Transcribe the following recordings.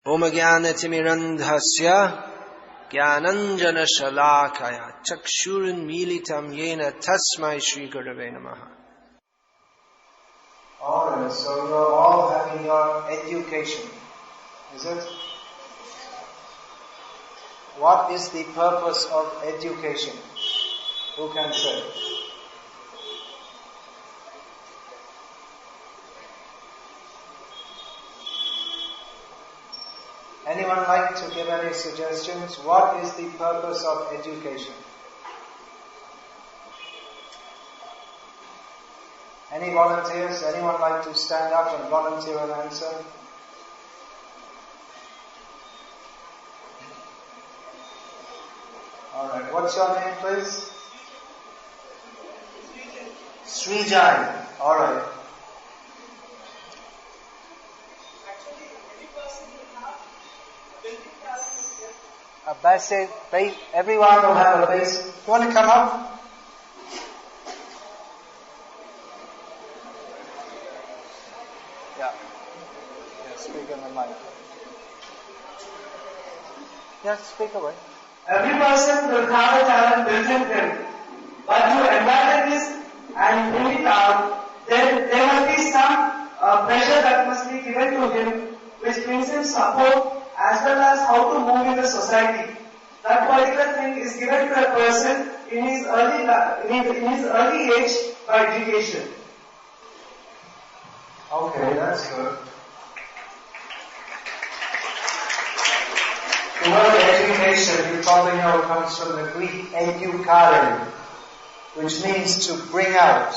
Om Jnana-timirandhasya Jnananjana Shalakaya Chakshurun Militam Yena Tasmai Shri Gurave Namaha. Alright, so you're all having your education, is it? What is the purpose of education? Who can say? Anyone like to give any suggestions? What is the purpose of education? Any volunteers? Anyone like to stand up and volunteer an answer? Alright, what's your name, please? Srijai. Alright. A basic, everyone will have a base. You want to come up? Yeah. Yeah, speak on the mic. Yeah, speak away. Every person will have a talent built in him. But you abandon this and bring it out, then there must be some pressure that must be given to him, which brings him support as well as how to move in the society. That particular thing is given to a person in his early age by education. Okay, that's good. The word education, you probably know, comes from the Greek edukare, which means to bring out.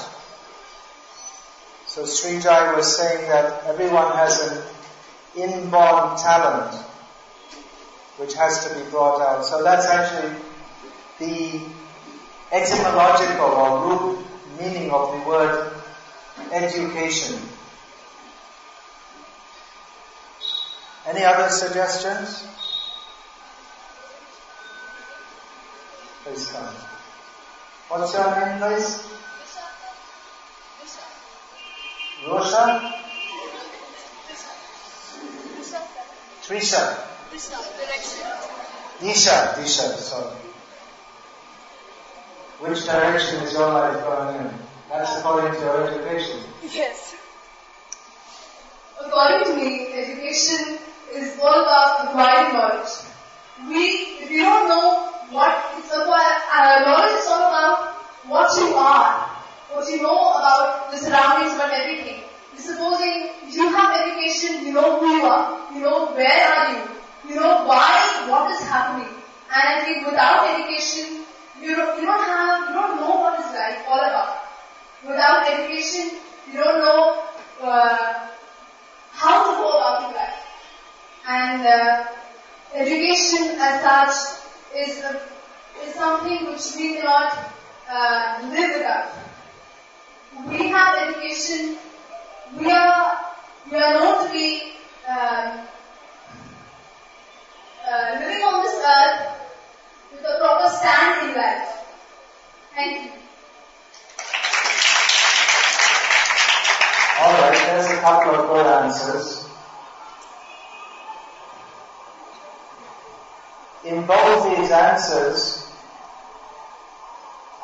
So Srijai was saying that everyone has an inborn talent which has to be brought out. So that's actually the etymological or root meaning of the word education. Any other suggestions? Please come. What's your name, please? Rosha? Trisha? Disha, sorry. Which direction is your life going in? That's according to your education. Yes. According to me, education is all about acquiring knowledge. If you don't know what it's about, knowledge is all about what you are, what you know about the surroundings, about everything. Supposing you have education, you know who you are, you know where are you know why, what is happening. And I think without education, you don't know what is life all about. Without education, you don't know how to go about your life. And education as such is something which we cannot live without. We have education. We are known to be living on this earth with a proper stand in life. Thank you. Alright, there's a couple of good answers. In both these answers,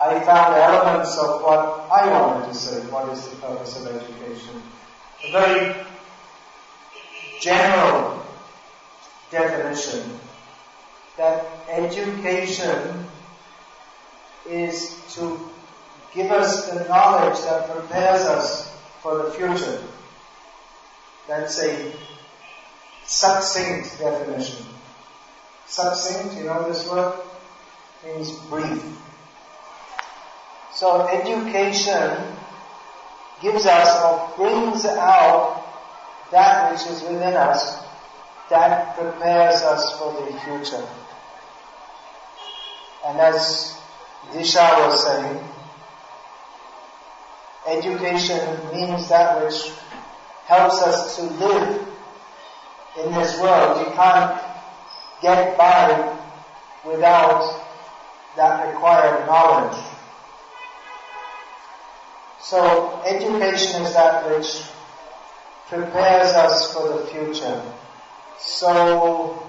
I found elements of what I wanted to say. What is the purpose of education? A very general definition that education is to give us the knowledge that prepares us for the future. That's a succinct definition. Succinct, you know this word? Means brief. So education gives us or brings out that which is within us that prepares us for the future. And as Disha was saying, education means that which helps us to live in this world. You can't get by without that required knowledge. So education is that which prepares us for the future. So,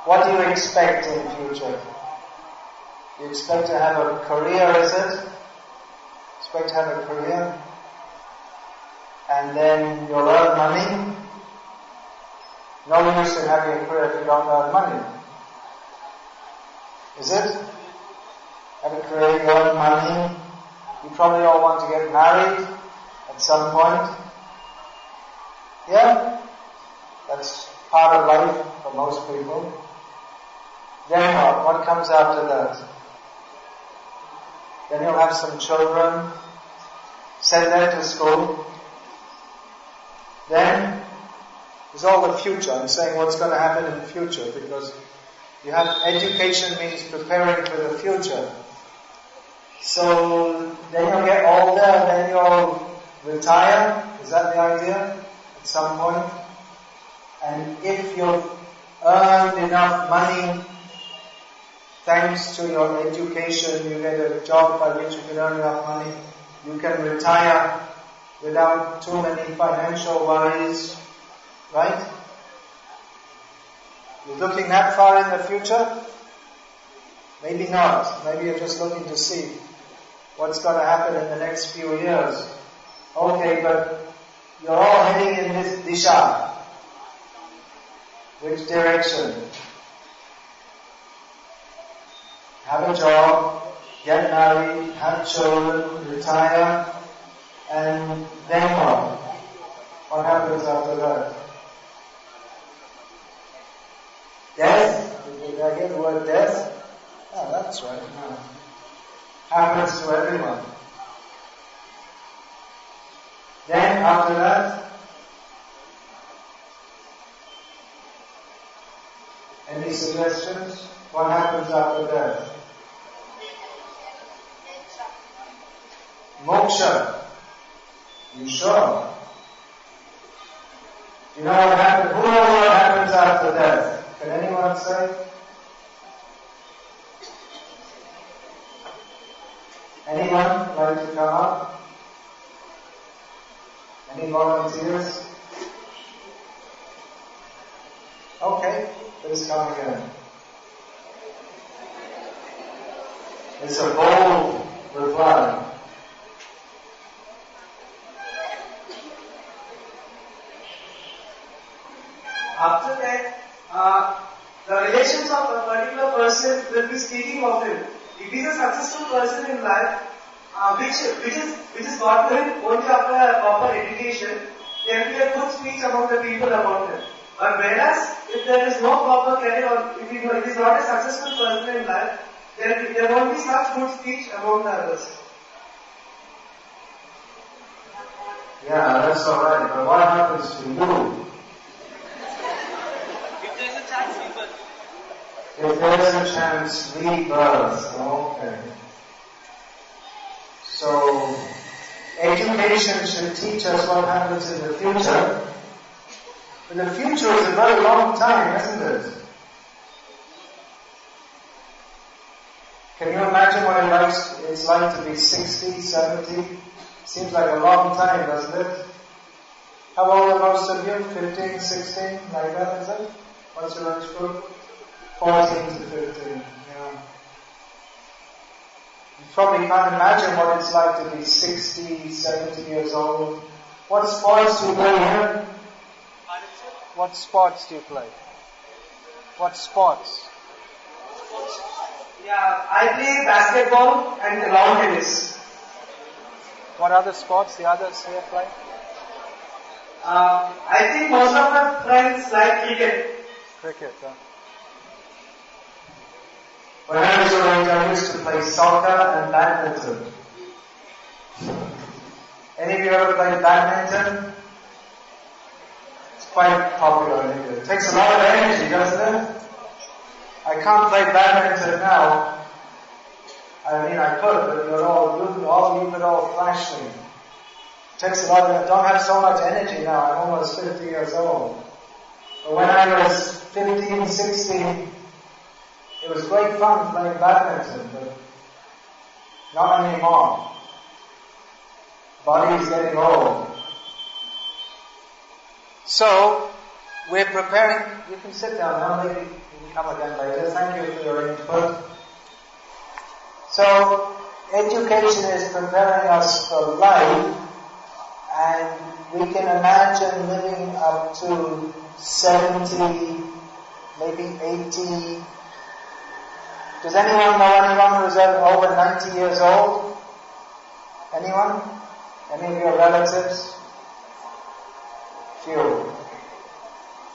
what do you expect in the future? You expect to have a career, is it? Expect to have a career? And then you'll earn money? No use in having a career if you don't earn money. Is it? Have a career, you earn money. You probably all want to get married at some point. Yeah? That's part of life for most people. Then what? What comes after that? Then you'll have some children, send them to school. Then there's all the future. I'm saying what's going to happen in the future, because you have education means preparing for the future. So then you'll get older, then you'll retire. Is that the idea? At some point. And if you've earned enough money, thanks to your education, you get a job by which you can earn enough money, you can retire without too many financial worries, right? You're looking that far in the future? Maybe not. Maybe you're just looking to see what's going to happen in the next few years. Okay, but you're all heading in this disha. Which direction? Have a job, get married, have children, retire, and then what? What happens after that? Death? Did I get the word death? Oh, that's right. No. Happens to everyone. Then after that, any suggestions? What happens after death? Moksha. You sure? You know what happens? Who knows what happens after death? Can anyone say? Anyone like to come up? Any volunteers? Okay, please come again. It's a bold reply. After that, the relations of a particular person will be speaking of him. If he is a successful person in life, which is gotten only after a proper education, there will be a good speech among the people about him. But whereas, if there is no proper career, or if he is not a successful person in life, there won't be such good speech among the others. Yeah, that's alright, but what happens to you? If there is a chance, rebirth. If there's a chance, rebirth. Okay. So, education should teach us what happens in the future. But the future is a very long time, isn't it? Can you imagine what it's like to be 60, 70? Seems like a long time, doesn't it? How old are most of you? 15, 16? Like that, is it? What's your age group? 14 to 15, yeah. You probably can't imagine what it's like to be 60, 70 years old. What sports do you play here? What sports do you play? What sports? Yeah, I play basketball and lawn tennis. What other sports the others here play? I think most of my friends like cricket. Cricket, huh? When I was your age, I used to play soccer and badminton. Any of you ever played badminton? It's quite popular in India. It takes a lot of energy, doesn't it? I can't play badminton now. I mean, I could, but you could all flash me. It takes a lot of, I don't have so much energy now. I'm almost 50 years old. But when I was 15, 16, it was great fun playing badminton, but not anymore. Body is getting old. So, we're preparing, you can sit down now, maybe you can come again later. Thank you for your input. So, education is preparing us for life, and we can imagine living up to 70, maybe 80. Does anyone know anyone who's over 90 years old? Anyone? Any of your relatives? Few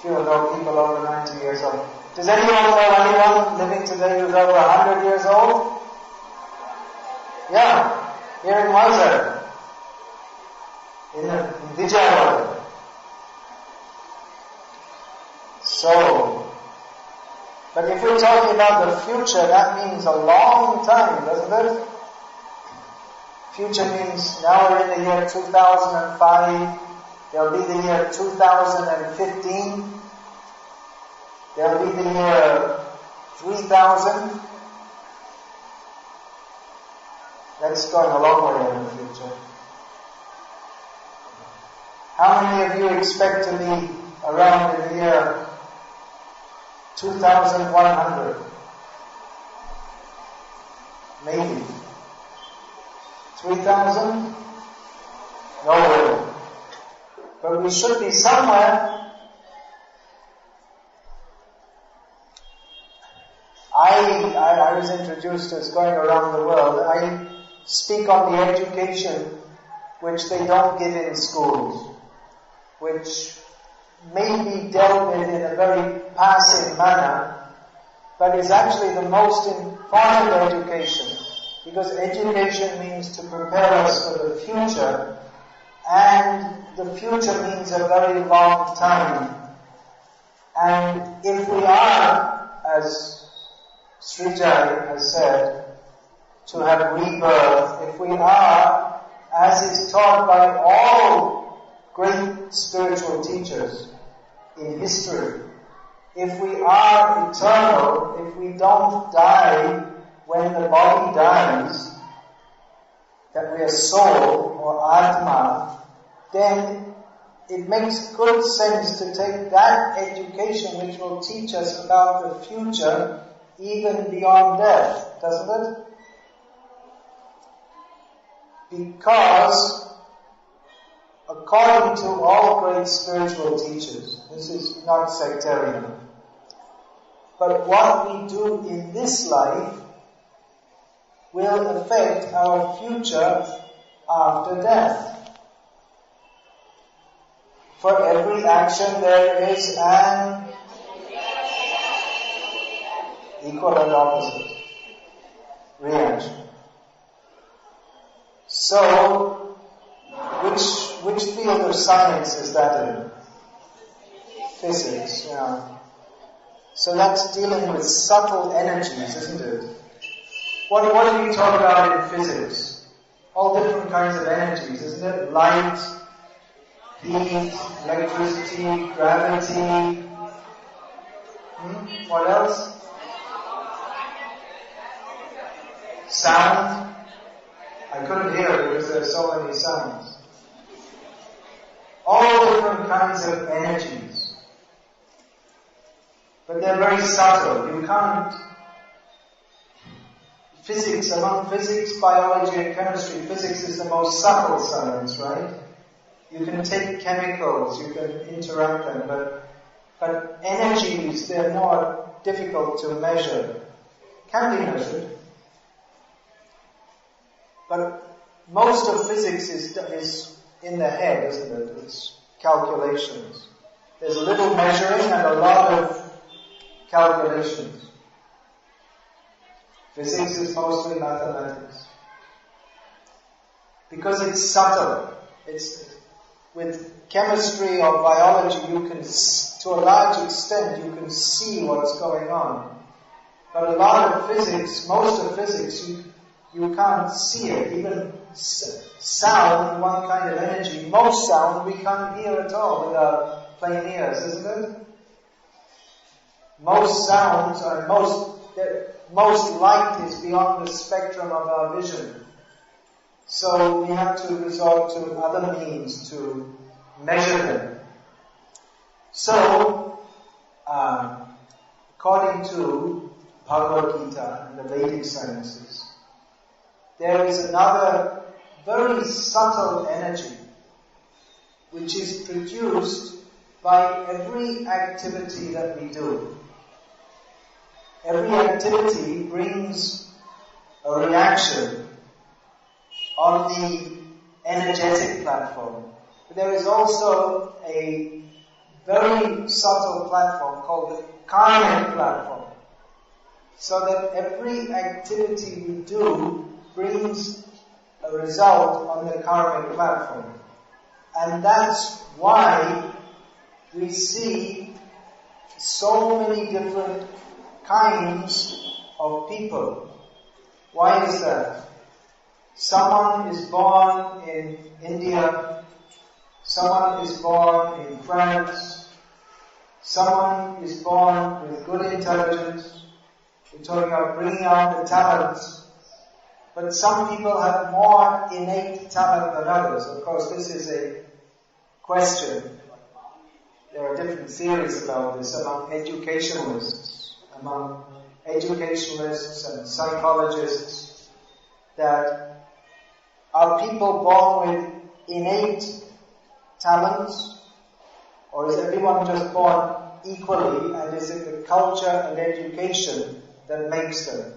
know people over 90 years old. Does anyone know anyone living today who's over 100 years old? Yeah, here in Mazar, in Vijayawada. So, but if we're talking about the future, that means a long time, doesn't it? Future means now we're in the year 2005, there'll be the year 2015, there'll be the year 3000. That's going a long way in the future. How many of you expect to be around in the year 2100? Maybe. 3000? No way. But we should be somewhere. I was introduced as going around the world. I speak on the education which they don't give in schools, which may be dealt with in a very passive manner, but is actually the most important education, because education means to prepare us for the future, and the future means a very long time. And if we are, as Srijai has said, to have rebirth, if we are, as is taught by all great spiritual teachers in history, if we are eternal, if we don't die when the body dies, that we are soul or Atma, then it makes good sense to take that education which will teach us about the future even beyond death, doesn't it? Because, according to all great spiritual teachers, this is not sectarian, but what we do in this life will affect our future after death. For every action there is an equal and opposite reaction. So, which field of science is that in? Physics, yeah. So that's dealing with subtle energies, isn't it? What do we talk about in physics? All different kinds of energies, isn't it? Light, heat, electricity, gravity. What else? Sound. I couldn't hear it because there are so many sounds. All different kinds of energies. But they're very subtle. You can't... Physics, among physics, biology and chemistry, physics is the most subtle science, right? You can take chemicals, you can interact them, but energies, they're more difficult to measure. Can be measured. But most of physics is in the head, isn't it? It's calculations. There's a little measuring and a lot of calculations. Physics is mostly mathematics. Because it's subtle. With chemistry or biology, you can, to a large extent, you can see what's going on. But a lot of physics, most of physics, you can't see it. Even sound, one kind of energy, most sound we can't hear at all with our plain ears, isn't it? Most sounds and most light is beyond the spectrum of our vision. So we have to resort to other means to measure them. So, according to Bhagavad Gita and the Vedic sciences, there is another very subtle energy which is produced by every activity that we do. Every activity brings a reaction on the energetic platform. But there is also a very subtle platform called the karmic platform. So that every activity we do brings a result on the karmic platform. And that's why we see so many different kinds of people. Why is that? Someone is born in India, someone is born in France, someone is born with good intelligence. We're talking about bringing out the talents. But some people have more innate talent than others. Of course, this is a question. There are different theories about this among educationalists and psychologists, that are people born with innate talents, or is everyone just born equally, and is it the culture and education that makes them?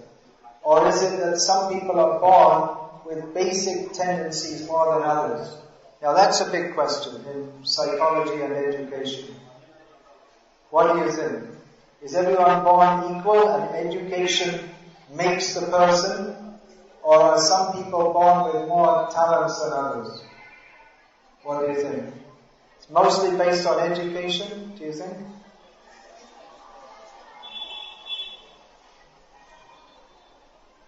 Or is it that some people are born with basic tendencies more than others? Now that's a big question in psychology and education. What do you think? Is everyone born equal and education makes the person? Or are some people born with more talents than others? What do you think? It's mostly based on education, do you think?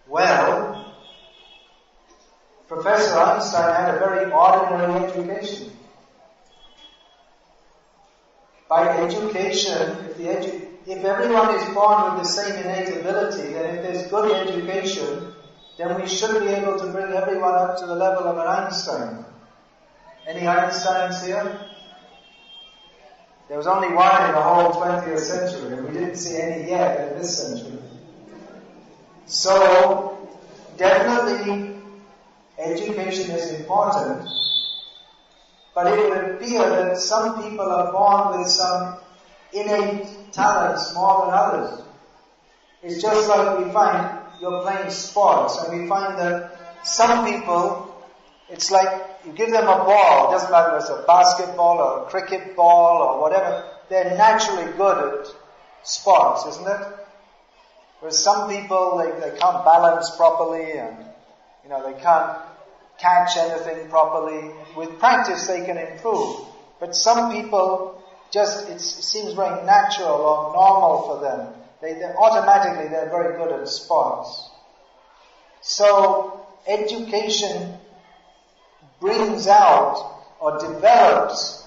Well, Professor Einstein had a very ordinary education. By education, if everyone is born with the same innate ability, then if there's good education, then we should be able to bring everyone up to the level of an Einstein. Any Einsteins here? There was only one in the whole 20th century, and we didn't see any yet in this century. So, definitely, education is important, but it would appear that some people are born with some innate talents more than others. It's just like we find you're playing sports, and we find that some people, it's like you give them a ball, it doesn't matter if it's a basketball or a cricket ball or whatever, they're naturally good at sports, isn't it? Whereas some people, they can't balance properly, and they can't catch anything properly. With practice they can improve. But some people it seems very natural or normal for them. Automatically they're very good at sports. So education brings out or develops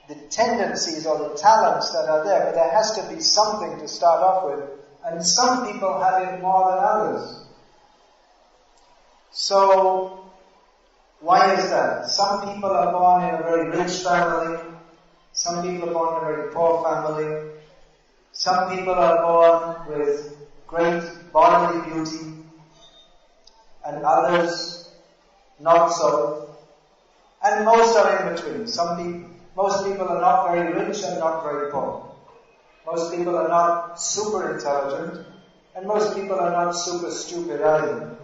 the tendencies or the talents that are there, but there has to be something to start off with. And some people have it more than others. So, why is that? Some people are born in a very rich family. Some people are born in a very poor family. Some people are born with great bodily beauty, and others not so. And most are in between. Most people are not very rich and not very poor. Most people are not super intelligent, and most people are not super stupid either.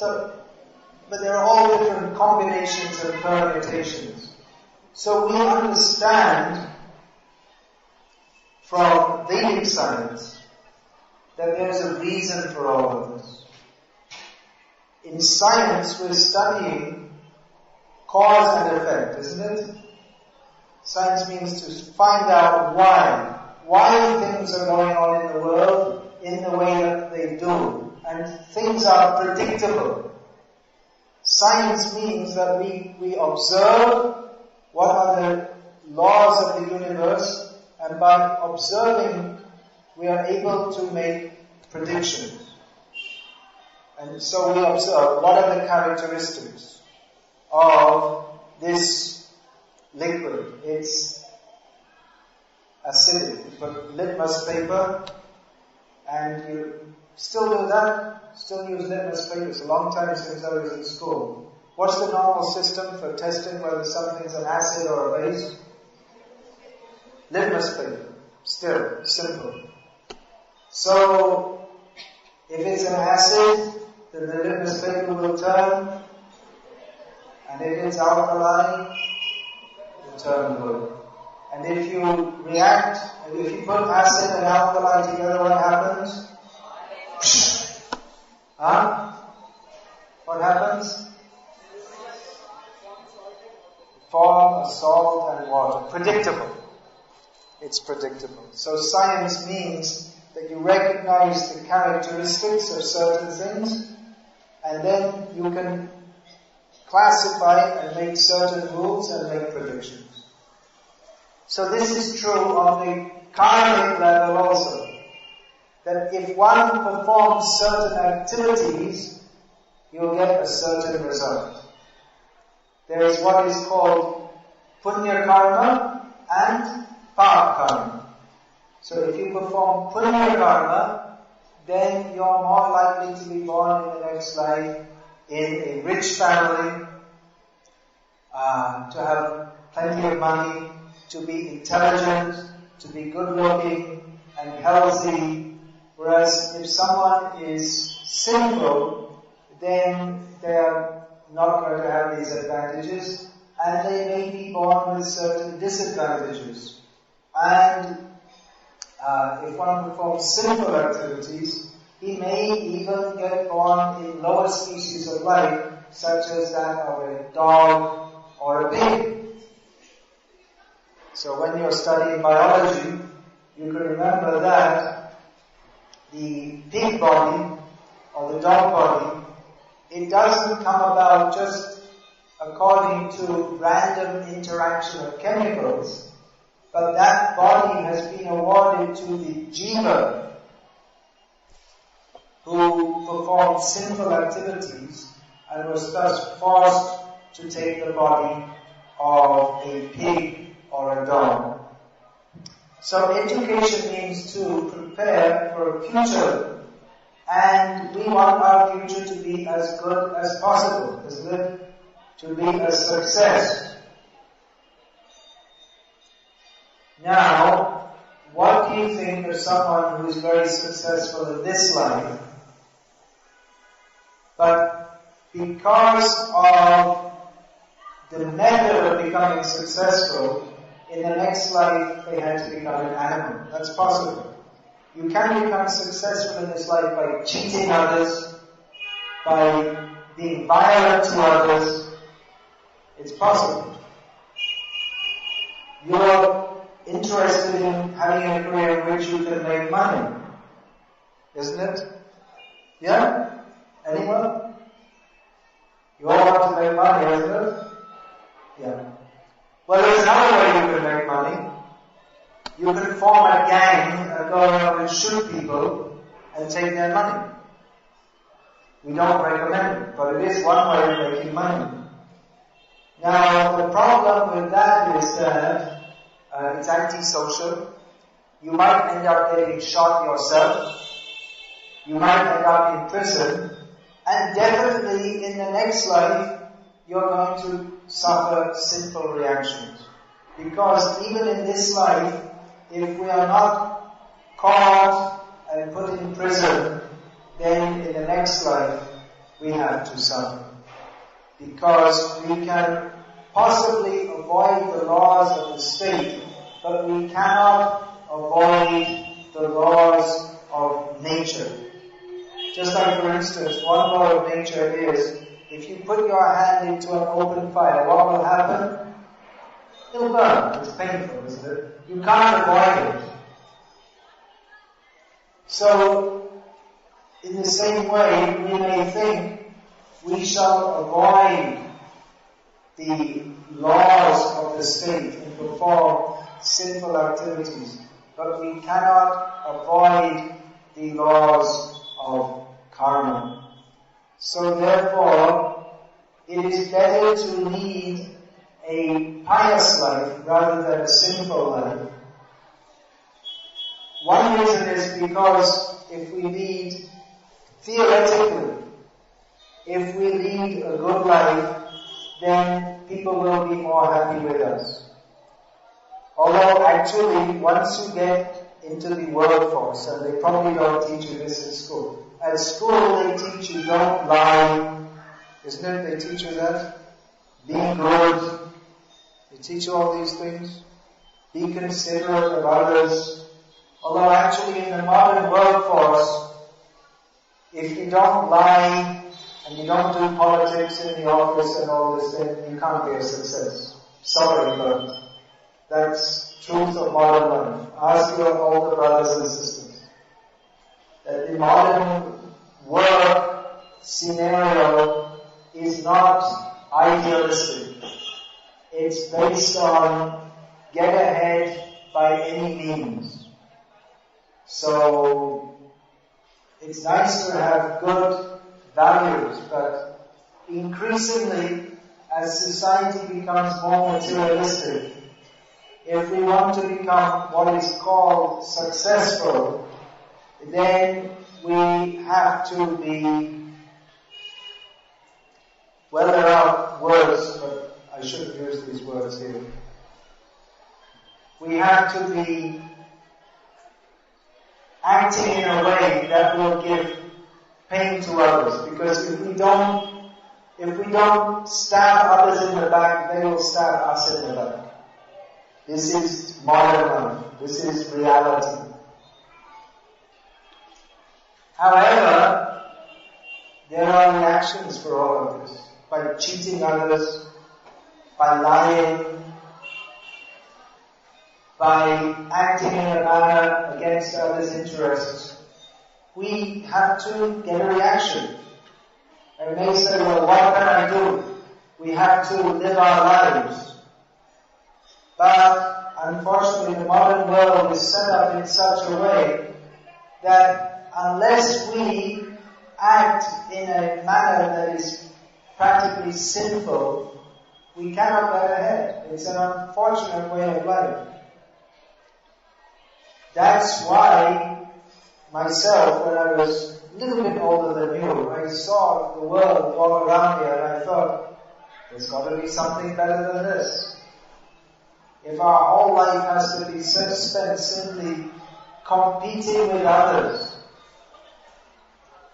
But there are all different combinations and permutations. So we understand from Vedic science that there's a reason for all of this. In science, we're studying cause and effect, isn't it? Science means to find out why things are going on in the world in the way that they do. And things are predictable. Science means that we observe what are the laws of the universe, and by observing we are able to make predictions. And so we observe what are the characteristics of this liquid. It's acidic. You put litmus paper, and you still do that, still use litmus paper. It's a long time since I was in school. What's the normal system for testing whether something's an acid or a base? Litmus paper. Still, simple. So, if it's an acid, then the litmus paper will turn, and if it's alkaline, it will turn good. And if you react, and if you put acid and alkali together, what happens? Huh? What happens? Form a salt and water. Predictable. It's predictable. So science means that you recognize the characteristics of certain things, and then you can classify and make certain rules and make predictions. So this is true on the karmic level also. That if one performs certain activities, you'll get a certain result. There is what is called punya karma and papa karma. So if you perform punya karma, then you're more likely to be born in the next life in a rich family, to have plenty of money, to be intelligent, to be good looking and healthy. Whereas if someone is sinful, then they are not going to have these advantages, and they may be born with certain disadvantages. And if one performs sinful activities, he may even get born in lower species of life, such as that of a dog or a pig. So when you're studying biology, you can remember that the pig body or the dog body, it doesn't come about just according to random interaction of chemicals, but that body has been awarded to the jiva who performed sinful activities and was thus forced to take the body of a pig or a dog. So education means to prepare for a future, and we want our future to be as good as possible, isn't it? To be a success. Now, what do you think of someone who is very successful in this life, but because of the method of becoming successful, in the next life they had to become an animal? That's possible. You can become successful in this life by cheating others, by being violent to others. It's possible. You're interested in having a career in which you can make money, isn't it? Yeah? Anyone? You all want to make money, isn't it? Yeah. Well, there's another way you can make money. You can form a gang and go around and shoot people and take their money. We don't recommend it, but it is one way of making money. Now, the problem with that is that it's antisocial. You might end up getting shot yourself. You might end up in prison. And definitely in the next life, you're going to suffer sinful reactions. Because even in this life, if we are not caught and put in prison, then in the next life, we have to suffer. Because we can possibly avoid the laws of the state, but we cannot avoid the laws of nature. Just like, for instance, one law of nature is, if you put your hand into an open fire, what will happen? It'll burn. It's painful, isn't it? You can't avoid it. So, in the same way, we may think we shall avoid the laws of the state and perform sinful activities, but we cannot avoid the laws of karma. So therefore, it is better to lead a pious life rather than a sinful life. One reason is because if we lead, theoretically, if we lead a good life, then people will be more happy with us. Although actually, once you get into the workforce, and they probably don't teach you this in school. At school they teach you don't lie, isn't it? They teach you that. Be good. They teach you all these things. Be considerate of others. Although actually in the modern workforce, if you don't lie and you don't do politics in the office and all this, then you can't be a success. Sorry, but that's truth of modern life. Ask your older brothers and sisters. That the modern work scenario is not idealistic. It's based on get ahead by any means. So, it's nice to have good values, but increasingly, as society becomes more materialistic, if we want to become what is called successful, then we have to be, well, there are words, but I shouldn't use these words here. We have to be acting in a way that will give pain to others, because if we don't stab others in the back, they will stab us in the back. This is modern life. This is reality. However, there are reactions for all of this. By cheating others, by lying, by acting in a manner against others' interests, we have to get a reaction. And they say, well, what can I do? We have to live our lives. But unfortunately, the modern world is set up in such a way that unless we act in a manner that is practically sinful, we cannot get ahead. It's an unfortunate way of life. That's why myself, when I was a little bit older than you, I saw the world all around me and I thought, there's got to be something better than this. If our whole life has to be spent simply competing with others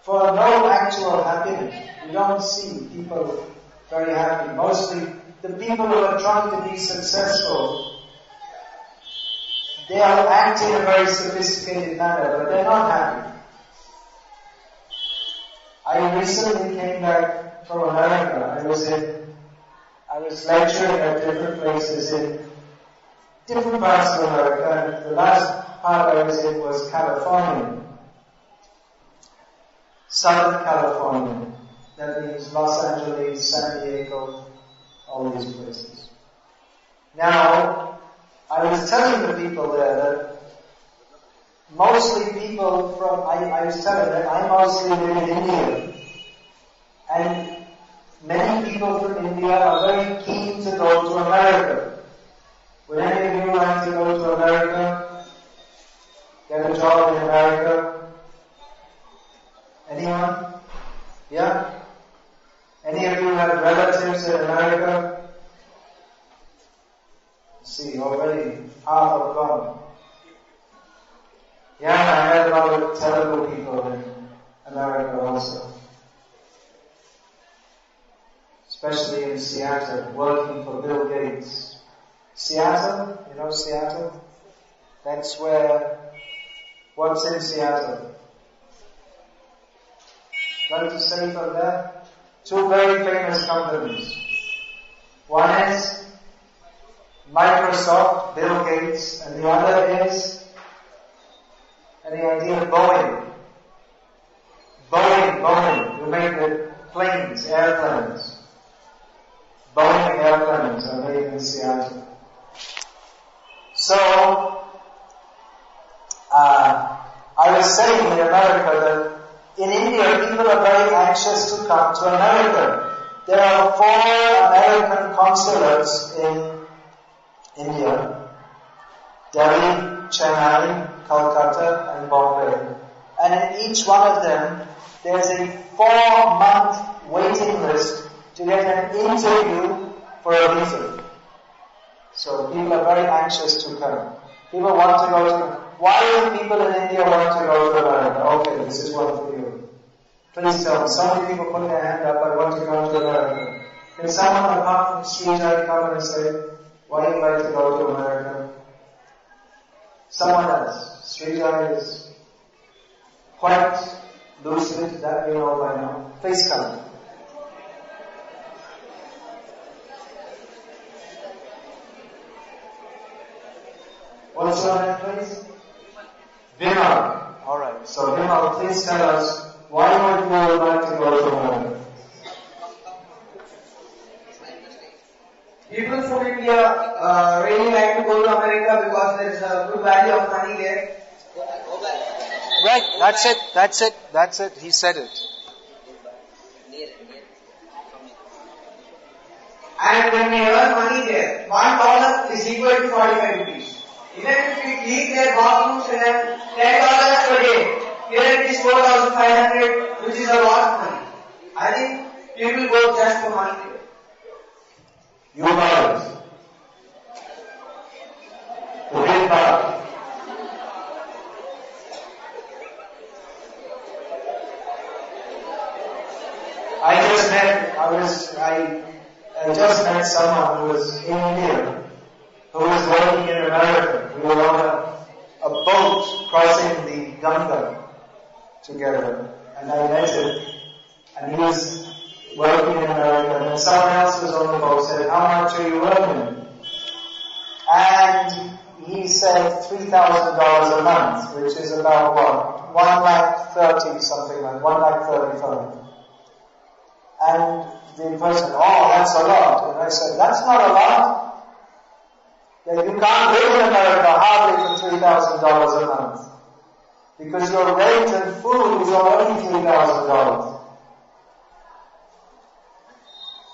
for no actual happiness, we don't see people very happy. Mostly the people who are trying to be successful, they are acting in a very sophisticated manner, but they're not happy. I recently came back from America. I was lecturing at different places in different parts of America, and the last part I was in was California. Southern California. That means Los Angeles, San Diego, all these places. Now, I was telling the people there that mostly people from, I was telling them, I mostly live in India. And many people from India are very keen to go to America. Would any of you like to go to America? Get a job in America? Anyone? Yeah? Any of you have relatives in America? See, already half are gone. Yeah, I met a lot of Telugu people in America also. Especially in Seattle, working for Bill Gates. Seattle, you know Seattle? That's where, what's in Seattle? Like to say from there? Two very famous companies. One is Microsoft, Bill Gates, and the other is, any idea, Boeing. Boeing, who make the planes, airplanes. Boeing airplanes are made in Seattle. So, I was saying in America that in India people are very anxious to come to America. There are 4 American consulates in India: Delhi, Chennai, Calcutta and Bombay. And in each one of them, there's a 4-month waiting list to get an interview for a visa. So people are very anxious to come. People want to go to... Why do people in India want to go to America? Okay, this is one for you. Please tell me. So many people put their hand up, I want to go to America. Can someone apart from Srijai come and say, why do you like to go to America? Someone else. Srijai is quite lucid, that you know by now. Please come. What's your name, please? Vimal. Alright, so Vimal, please tell us, why would you like to go to America? People from India really like to go to America because there is a good value of money there. Right, that's it, he said it. And when we earn money there, $1 is equal to 45 rupees. Even if we clean their bathrooms and then $10 per day, here it is 4,500, which is a lot of money. I think people go just for money there. You got it. The real power. I just met someone who was in India, who was working in America. We were on a boat crossing the Ganga together, and I met him, and he was working in America, and then someone else was on the boat said, how much are you working? And he said $3,000 a month, which is about what? 1,30,000 something like 1,35,000. And the person, oh, that's a lot. And I said, that's not a lot. Yeah, you can't live in America hardly for $3,000 a month. Because your rent and food is already $3,000.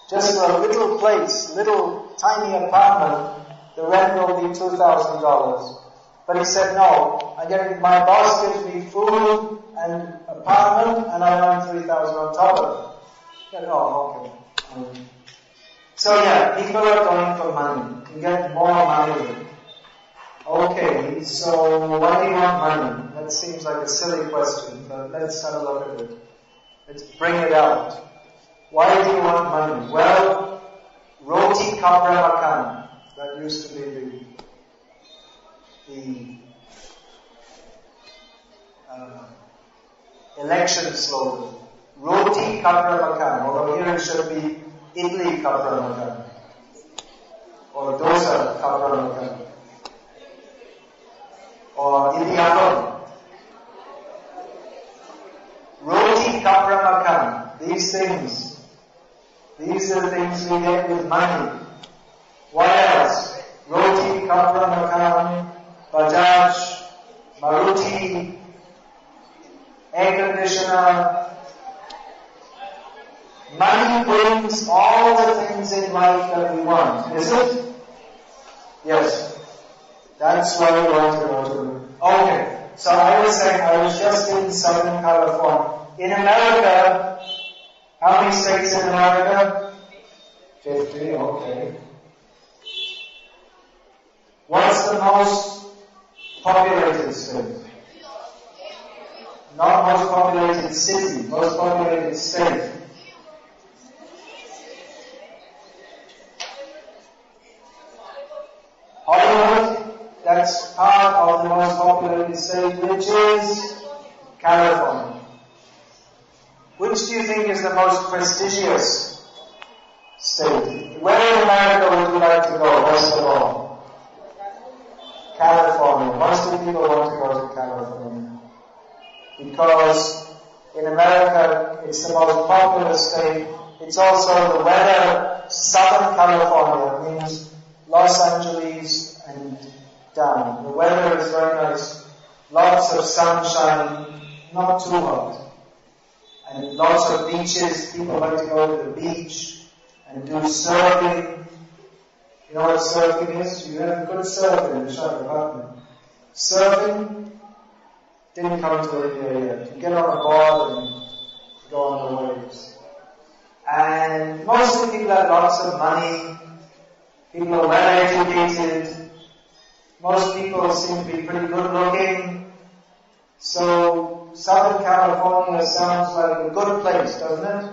Just for a little place, little tiny apartment, the rent will be $2,000. But he said, no, my boss gives me food and apartment, and I earn $3,000 on top of it. He said, oh, okay. So yeah, people are going for money, to get more money. Okay, so why do you want money? That seems like a silly question, but let's have a look at it. Let's bring it out. Why do you want money? Well, roti kapra makan. That used to be the election slogan. Roti kapra makan. Although here it should be idli kapra makan. Or dosa kapra makan. Or idiyappam. Roti kapra makan. These are the things we get with money. What else? Roti, kapra makan, Bajaj, Maruti, air conditioner. Money brings all the things in life that we want, is it? Yes. That's why we want to go to. Okay. So I was saying, I was just in Southern California. In America, how many states in America? 50, okay. What's the most populated state? Not most populated city, most populated state. Hollywood, that's part of the most populated state, which is California. Which do you think is the most prestigious state? Where in America would you like to go, first of all? California. Most of the people want to go to California. Because in America, it's the most popular state. It's also the weather. Southern California means Los Angeles and down. The weather is very nice. Lots of sunshine, not too hot. And lots of beaches. People like to go to the beach and do surfing. You know what surfing is? You have good surfing in Visakhapatnam. Surfing didn't come to India yet. You get on a board and go on the waves. And mostly people have lots of money, people are well educated, most people seem to be pretty good looking. So Southern California sounds like a good place, doesn't it?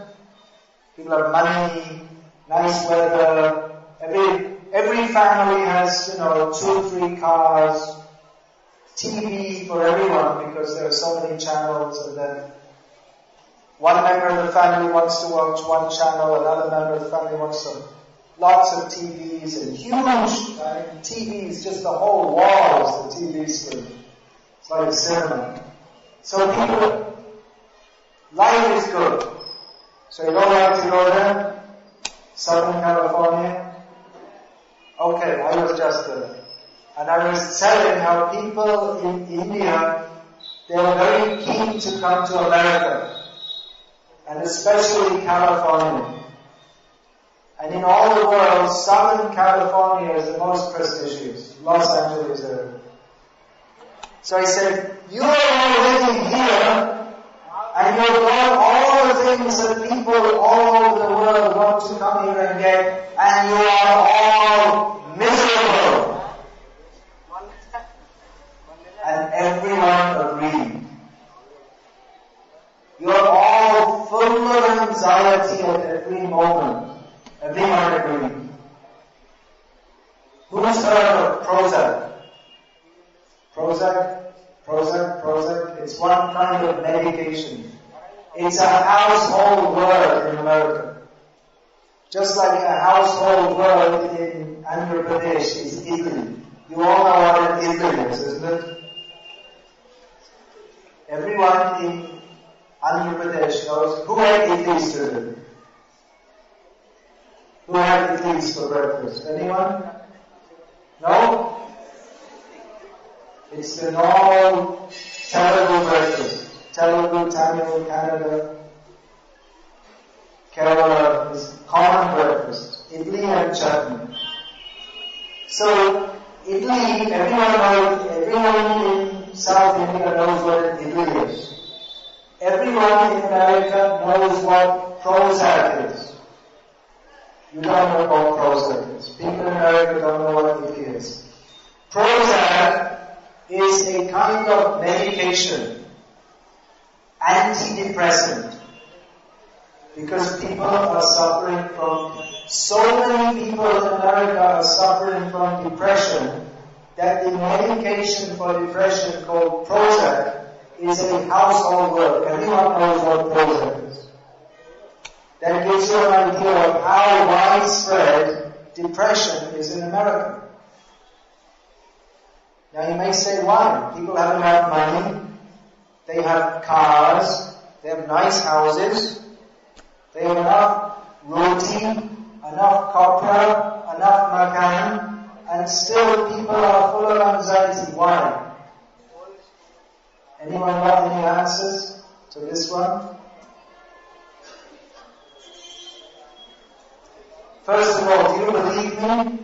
People have money, nice weather, every family has, 2-3 cars, TV for everyone because there are so many channels, and then one member of the family wants to watch one channel, another member of the family wants lots of TVs and huge TVs, just the whole wall is the TV screen. It's like a cinema. So people, life is good. So you don't like to go there? Southern California? Okay, I was just there. And I was telling how people in India, they are very keen to come to America. And especially California. And in all the world, Southern California is the most prestigious. Los Angeles area. So I said, you are all living here, and you've got all the things that people all over the world want to come here and get, and you are all miserable. And everyone agreed. You are all full of anxiety at every moment. Everyone agreed. Who's heard of Prozac? Prozac. It's one kind of medication. It's a household word in America. Just like a household word in Andhra Pradesh is idli. You all know what an idli is, isn't it? Everyone in Andhra Pradesh knows who had idlis today. Who had idlis for breakfast? Anyone? No? It's the normal Telugu breakfast. Telugu, Tamil, Canada, Kerala is common breakfast. Idli and chutney. So, idli, everyone in South India knows what an idli is. Everyone in America knows what Prozac is. You don't know what Prozac is. People in America don't know what it is. Prozac is a kind of medication, antidepressant, because people are suffering from, so many people in America are suffering from depression that the medication for depression called Prozac is a household word. Everyone knows what Prozac is. That gives you an idea of how widespread depression is in America. Now you may say, why? People have enough money, they have cars, they have nice houses, they have enough roti, enough copra, enough makan, and still people are full of anxiety. Why? Anyone got any answers to this one? First of all, do you believe me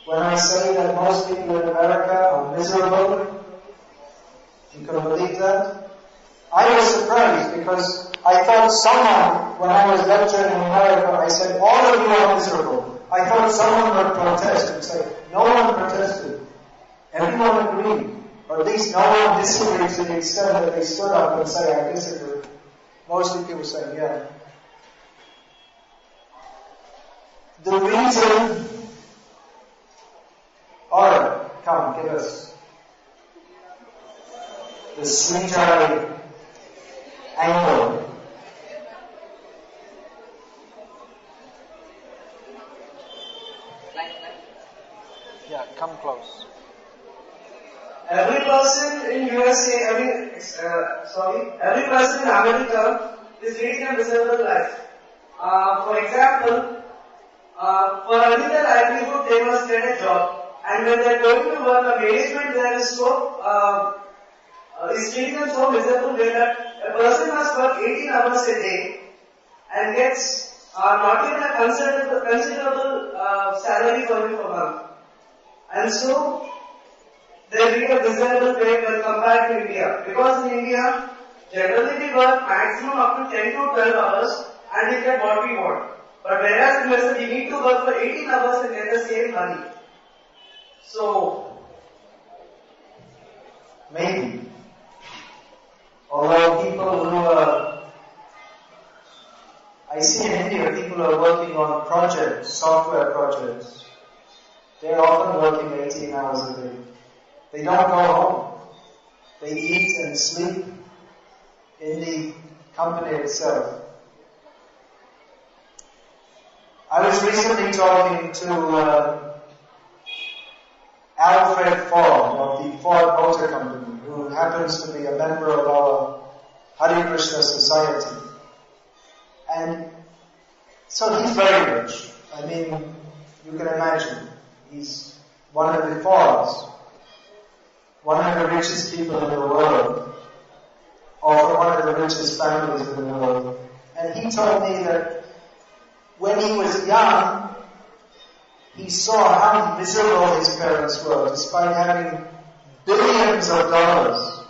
when I say that most people in America are miserable? You can believe that? I was surprised because I thought someone, when I was lecturing in America, I said, all of you are miserable. I thought someone would protest and say, no one protested. Everyone agreed. Or at least no one disagreed to the extent that they stood up and say, I disagree. Mostly people say, yeah. The reason, alright, come, give us the sweet-eyed angle. Yeah, come close. Every person in USA, every person in America is leading a miserable life. For example, for earning their livelihood, they must get a job. And when they are going to work, the management there is treating them so miserable way that a person must work 18 hours a day and gets not even a considerable salary for him per month. And so, they lead a miserable way when compared to India. Because in India, generally we work maximum up to 10 to 12 hours and we get what we want. But whereas in Western, we need to work for 18 hours and get the same money. So, maybe. Although people who are, I see in India people who are working on projects, software projects, they're often working 18 hours a day. They don't go home. They eat and sleep in the company itself. I was recently talking to Alfred Ford of the Ford Motor Company, who happens to be a member of our Hare Krishna Society. And so he's very rich. I mean, you can imagine. He's one of the Fords, one of the richest people in the world, or from one of the richest families in the world. And he told me that when he was young, he saw how miserable his parents were, despite having billions of dollars.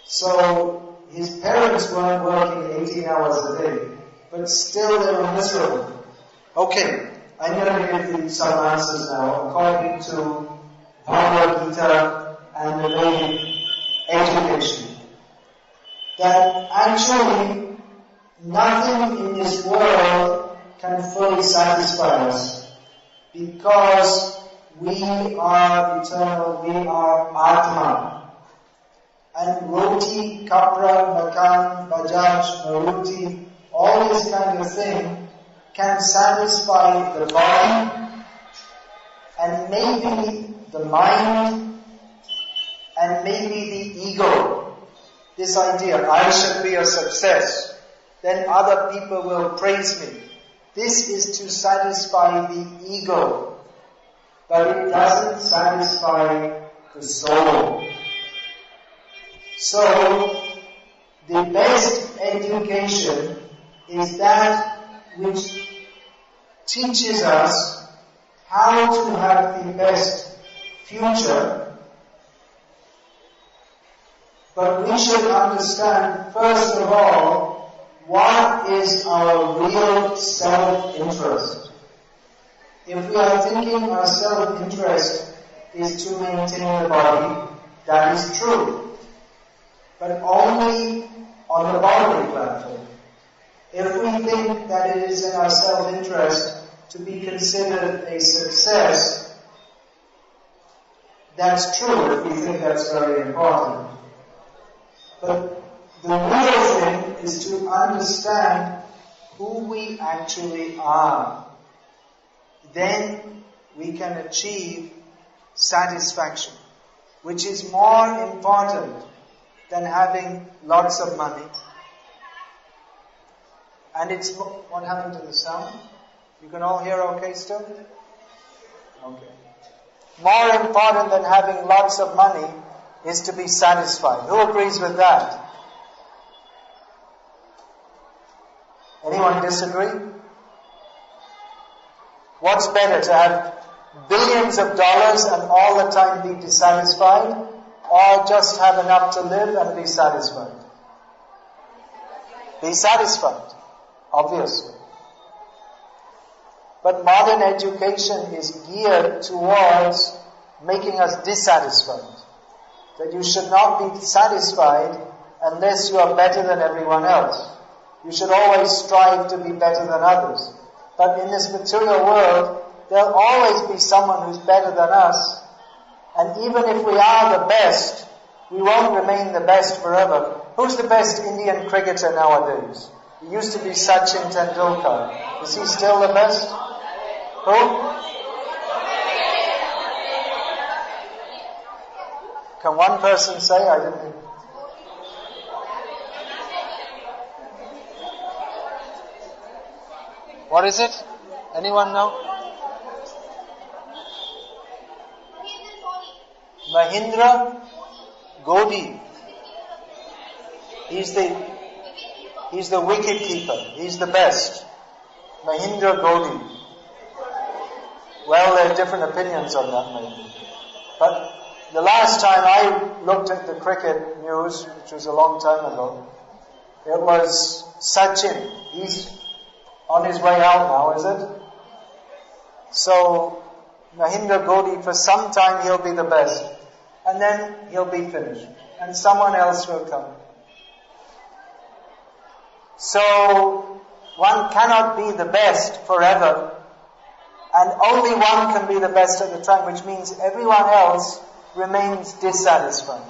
So his parents weren't working 18 hours a day, but still they were miserable. Okay, I'm going to give you some answers now, according to Bhagavad Gita and the Vedic education. That actually nothing in this world can fully satisfy us, because we are eternal, we are Atma. And roti, kapra, makan, bajaj, maruti, all this kind of thing can satisfy the body and maybe the mind and maybe the ego. This idea, I shall be a success, then other people will praise me. This is to satisfy the ego, but it doesn't satisfy the soul. So, the best education is that which teaches us how to have the best future. But we should understand, first of all, what is our real self-interest. If we are thinking our self-interest is to maintain the body, that is true. But only on the bodily platform. If we think that it is in our self-interest to be considered a success, that's true if we think that's very important. But the real thing is to understand who we actually are. Then we can achieve satisfaction, which is more important than having lots of money. And it's, what happened to the sound? You can all hear okay still? Okay. More important than having lots of money is to be satisfied. Who agrees with that? Anyone disagree? What's better, to have billions of dollars and all the time be dissatisfied, or just have enough to live and be satisfied? Be satisfied, obviously. But modern education is geared towards making us dissatisfied. That you should not be satisfied unless you are better than everyone else. You should always strive to be better than others. But in this material world, there'll always be someone who's better than us. And even if we are the best, we won't remain the best forever. Who's the best Indian cricketer nowadays? It used to be Sachin Tendulkar. Is he still the best? Who? Can one person say? I didn't. What is it? Anyone know? Mahindra Godi. He's the wicket keeper. He's the best. Mahindra Godi. Well, there are different opinions on that maybe. But the last time I looked at the cricket news, which was a long time ago, it was Sachin. He's on his way out now, is it? So, Mahendra Godi, for some time he'll be the best. And then he'll be finished. And someone else will come. So, one cannot be the best forever. And only one can be the best at the time, which means everyone else remains dissatisfied.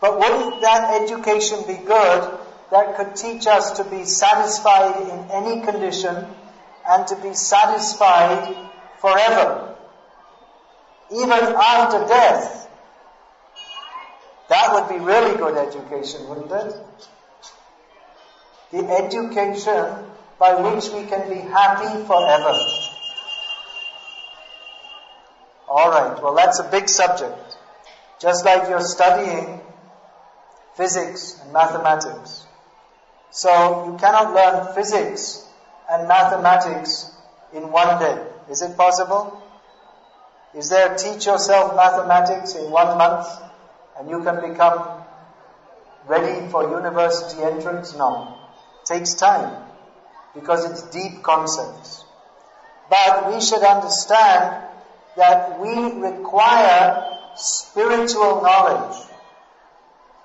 But wouldn't that education be good that could teach us to be satisfied in any condition and to be satisfied forever, even after death? That would be really good education, wouldn't it? The education by which we can be happy forever. Alright, well that's a big subject. Just like you're studying physics and mathematics. So you cannot learn physics and mathematics in one day. Is it possible? Is there teach yourself mathematics in 1 month and you can become ready for university entrance? No. It takes time because it's deep concepts. But we should understand that we require spiritual knowledge.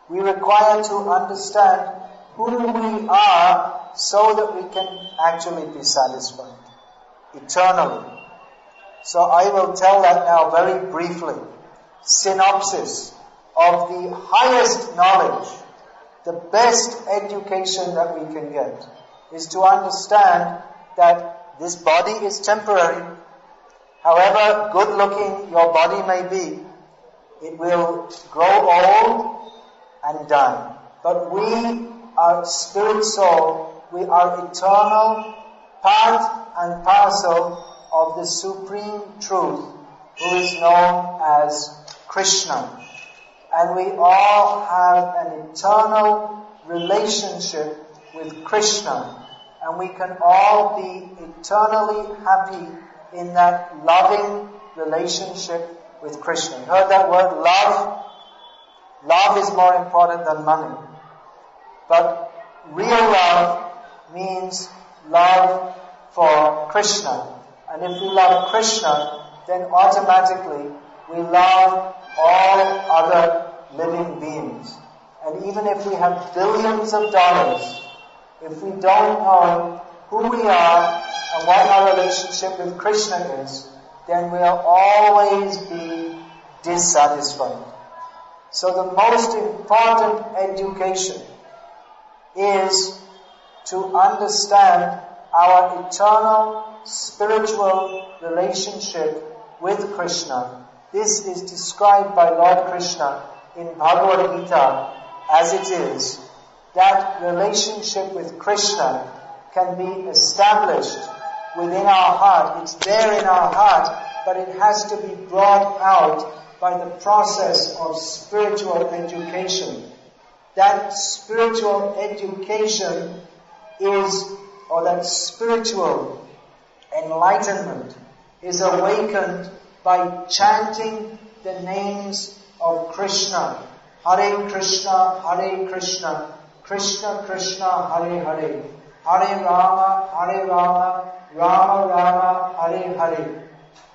We require to understand who we are so that we can actually be satisfied eternally. So I will tell that now very briefly. Synopsis of the highest knowledge, the best education that we can get, is to understand that this body is temporary. However good looking your body may be, it will grow old and die. But we are spirit soul, we are eternal, part and parcel of the supreme truth, who is known as Krishna. And we all have an eternal relationship with Krishna. And we can all be eternally happy in that loving relationship with Krishna. You heard that word, love? Love is more important than money. But real love means love for Krishna. And if we love Krishna, then automatically we love all other living beings. And even if we have billions of dollars, if we don't know who we are and what our relationship with Krishna is, then we'll always be dissatisfied. So the most important education is to understand our eternal spiritual relationship with Krishna. This is described by Lord Krishna in Bhagavad Gita as it is. That relationship with Krishna can be established within our heart. It's there in our heart, but it has to be brought out by the process of spiritual education. That spiritual education is, or that spiritual enlightenment is awakened by chanting the names of Krishna. Hare Krishna, Hare Krishna, Krishna Krishna, Hare Hare, Hare Rama, Rama Rama, Hare Hare.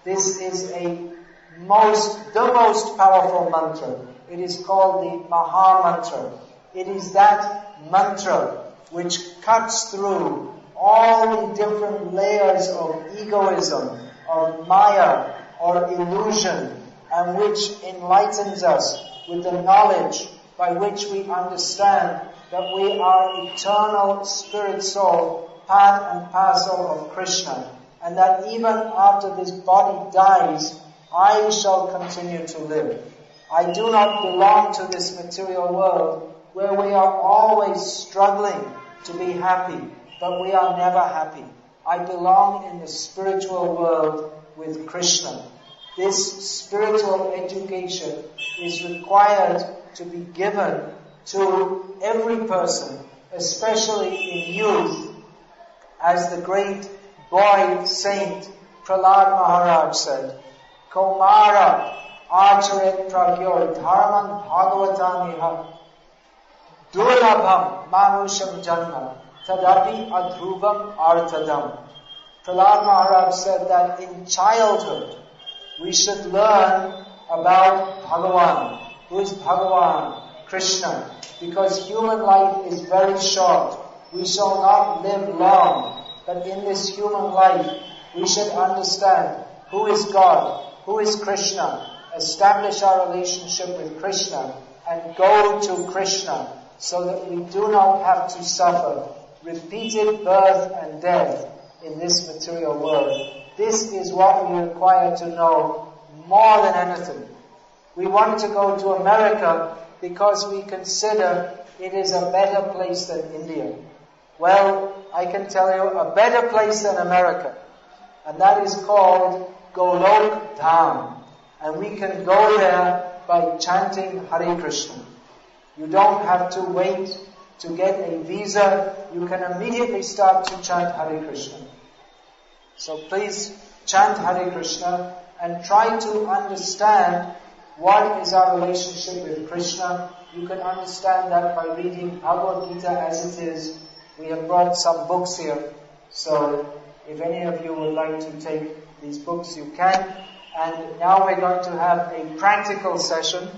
This is the most powerful mantra. It is called the Maha Mantra. It is that mantra which cuts through all the different layers of egoism, of maya, or illusion, and which enlightens us with the knowledge by which we understand that we are eternal spirit soul, part and parcel of Krishna, and that even after this body dies, I shall continue to live. I do not belong to this material world where we are always struggling to be happy, but we are never happy. I belong in the spiritual world with Krishna. This spiritual education is required to be given to every person, especially in youth. As the great boy saint Prahlad Maharaj said, Kaumara acharet pragyo dharman bhagavataniha durlabham manusham janma tadapi adhruvam artadam. Prahlad Maharaj said that in childhood we should learn about Bhagavan. Who is Bhagavan? Krishna. Because human life is very short. We shall not live long. But in this human life, we should understand who is God, who is Krishna, establish our relationship with Krishna, and go to Krishna, so that we do not have to suffer repeated birth and death in this material world. This is what we require to know more than anything. We want to go to America because we consider it is a better place than India. Well, I can tell you a better place than America, and that is called Golok Dham. And we can go there by chanting Hare Krishna. You don't have to wait to get a visa. You can immediately start to chant Hare Krishna. So please chant Hare Krishna and try to understand what is our relationship with Krishna. You can understand that by reading Bhagavad Gita as it is. We have brought some books here, so if any of you would like to take these books, you can. And now we're going to have a practical session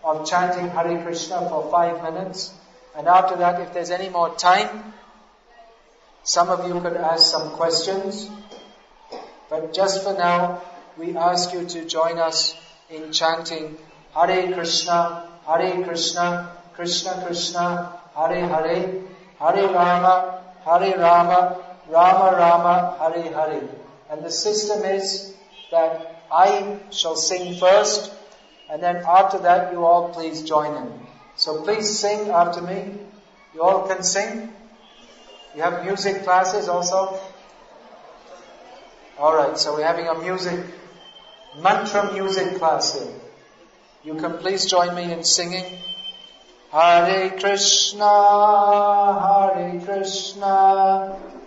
of chanting Hare Krishna for 5 minutes. And after that, if there's any more time, some of you could ask some questions. But just for now, we ask you to join us in chanting Hare Krishna, Krishna Krishna, Hare Hare, Hare Rama, Rama Rama, Hare Hare. And the system is that I shall sing first, and then after that you all please join in. So please sing after me. You all can sing? You have music classes also? Alright, so we're having a mantra music class here. You can please join me in singing Hare Krishna,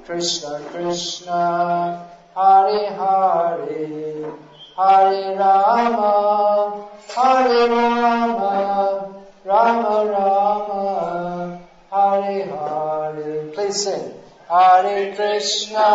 Krishna Krishna, Hare Hare, Hare Rama, Rama Rama, Hare Hare. Please sing. Hare Krishna,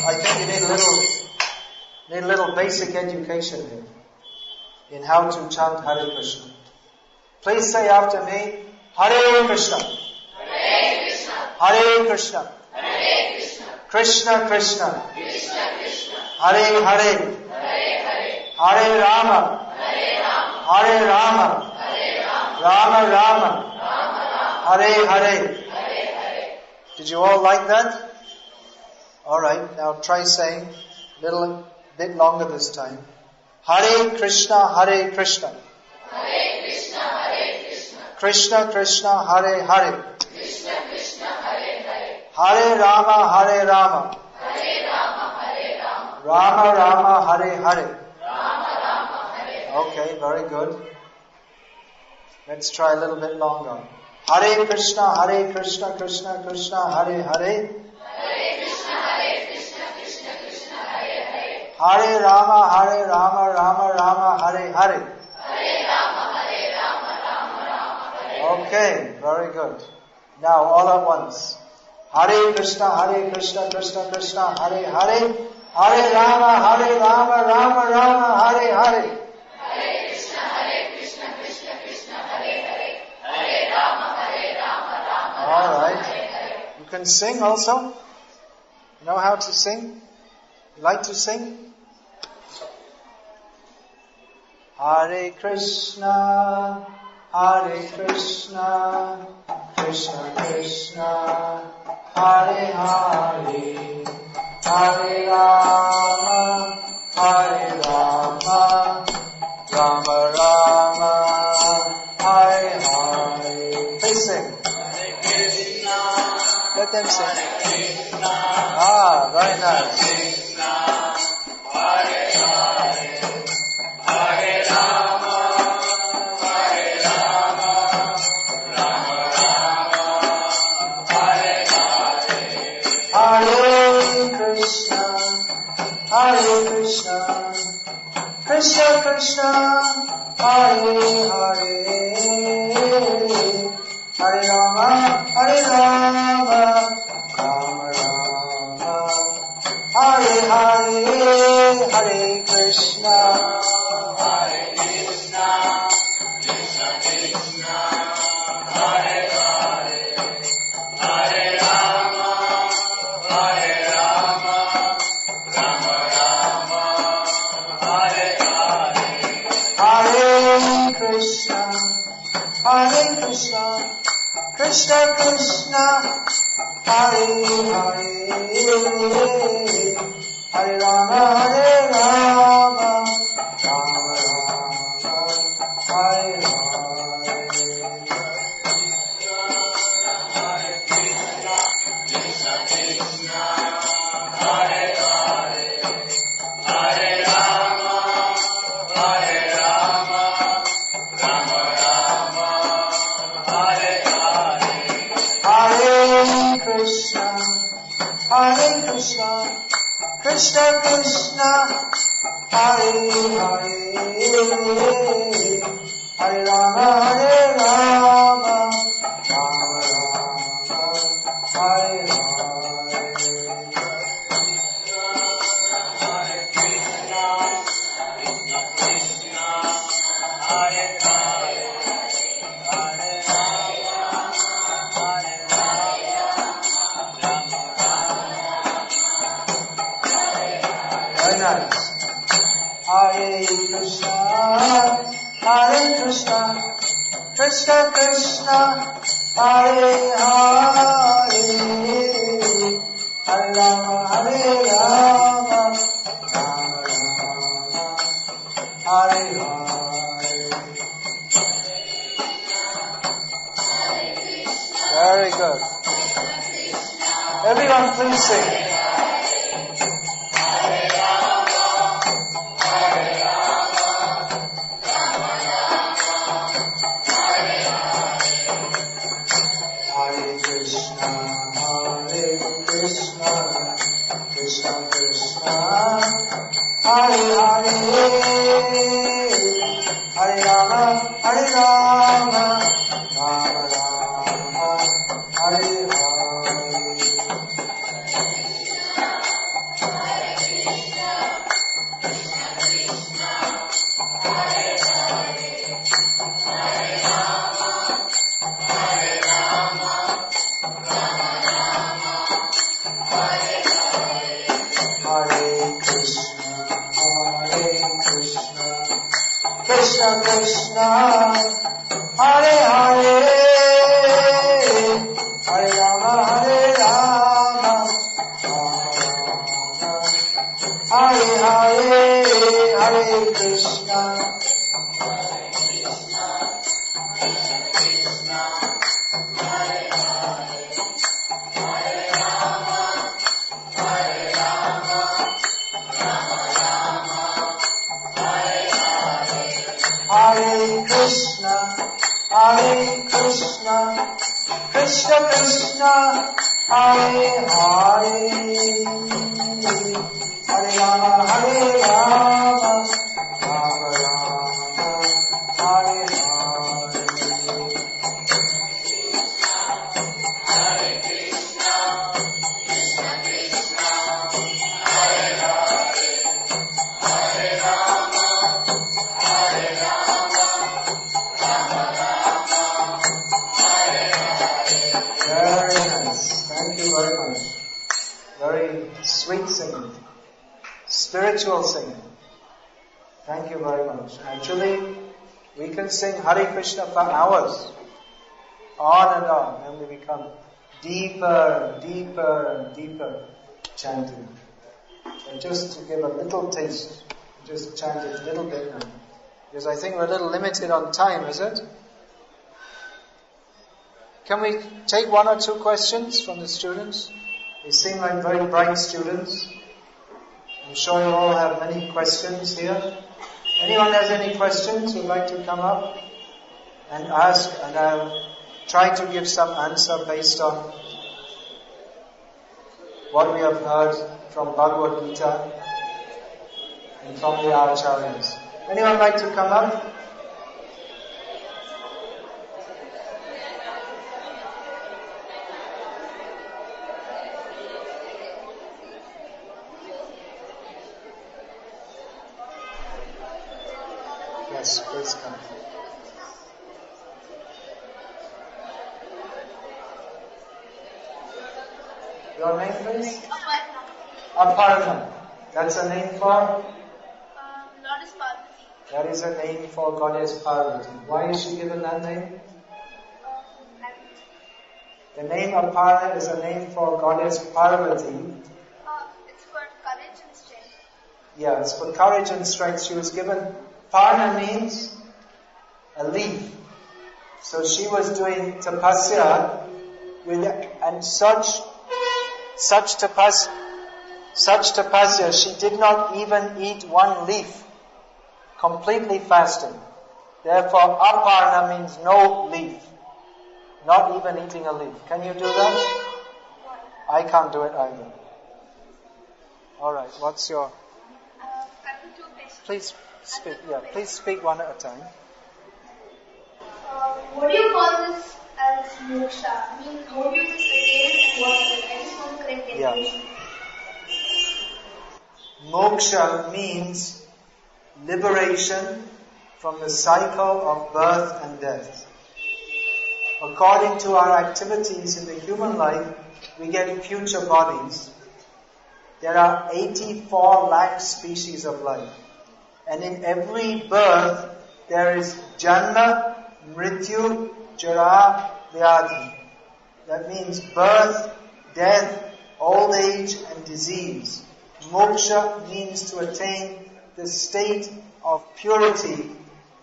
I think you need a little basic education here in how to chant Hare Krishna. Please say after me, Hare Krishna, Hare Krishna, Krishna Krishna, Hare Hare, Hare Rama, Rama Rama, Hare Hare. Did you all like that? Alright, now try saying a little bit longer this time. Hare Krishna, Hare Krishna. Hare Krishna, Hare Krishna. Krishna Krishna, Hare Hare. Krishna Krishna, Hare Hare. Hare Rama, Hare Rama. Hare Rama, Hare Rama. Rama Rama, Hare Hare. Rama Rama, Hare Hare. Okay, very good. Let's try a little bit longer. Hare Krishna, Krishna Krishna, Hare Hare. Hare Krishna, Krishna Krishna, Hare Hare. Hare Rama, Rama Rama, Hare Hare. Hare Rama, Rama, Hare. Okay, very good. Now all at once. Hare Krishna, Krishna Krishna, Hare Hare. Hare Rama, Rama Hare Hare. Hare Krishna, Krishna Krishna, Hare Hare. Hare Rama, Rama. All right. You can sing also? You know how to sing? You like to sing? Hare Krishna, Krishna Krishna, Hare Hare, Hare Rama, Rama Rama, Hare Hare. Please sing. Let them sing. Ah, very nice. Krishna Krishna, Hare Hare, Hare Rama, Hare Rama, Rama Rama, Hare Hare, Hare Krishna, Hare Krishna, Krishna Krishna, Hare Hare, Hare Rama, Hare Rama, Rama Rama, Hare Hare, Hare Krishna, Hare Krishna, Krishna Krishna, Hare Hare, Hare Rama, Hare Rama, Rama Rama, Hare Hare. Hare Krishna, Krishna Krishna, Hare Hare, Hare Rama, Hare Rama, Rama Rama, Hare Hare. Hare Krishna, Hare Krishna, Krishna Krishna, Hare Hare, Hare Rama, Hare Rama, Rama Rama, Hare Hare. Very good. Everyone please sing. Hare Hare, Hare Rama, Hare Rama, Rama Rama, Hare Hare. Krishna Krishna, Hare Hare, Hare Rama, Hare Rama, Hare Hare, Hare Krishna. Hare Krishna, Hare Krishna, Krishna Krishna, Hare Hare, Hare Rama, Hare Rama, Rama Rama, Hare Hare. Sweet singing, spiritual singing. Thank you very much. Actually, we can sing Hare Krishna for hours, on and on, and we become deeper and deeper and deeper chanting. And just to give a little taste, just chant it a little bit now. Because I think we're a little limited on time, is it? Can we take one or two questions from the students? They seem like very bright students. I'm sure you all have many questions here. Anyone has any questions would like to come up and ask, and I'll try to give some answer based on what we have heard from Bhagavad Gita and from the Acharyas. Anyone like to come up? Yes, please come. Your name, please? Aparna. That's a name for? Goddess Parvati. That is a name for Goddess Parvati. Why is she given that name? The name Aparna is a name for Goddess Parvati. It's for courage and strength. Yeah, it's for courage and strength. She was given, Parna means a leaf. So she was doing tapasya and such tapasya, she did not even eat one leaf, completely fasting. Therefore, aparna means no leaf, not even eating a leaf. Can you do that? I can't do it either. Alright, what's your... Please speak, please speak one at a time. What do you call this as moksha? I mean, how do you just attain it and what is it? I just want to correct the definition. Moksha means liberation from the cycle of birth and death. According to our activities in the human life, we get future bodies. There are 84 lakh species of life. And in every birth, there is janma, mrityu, jara, vyadhi. That means birth, death, old age and disease. Moksha means to attain the state of purity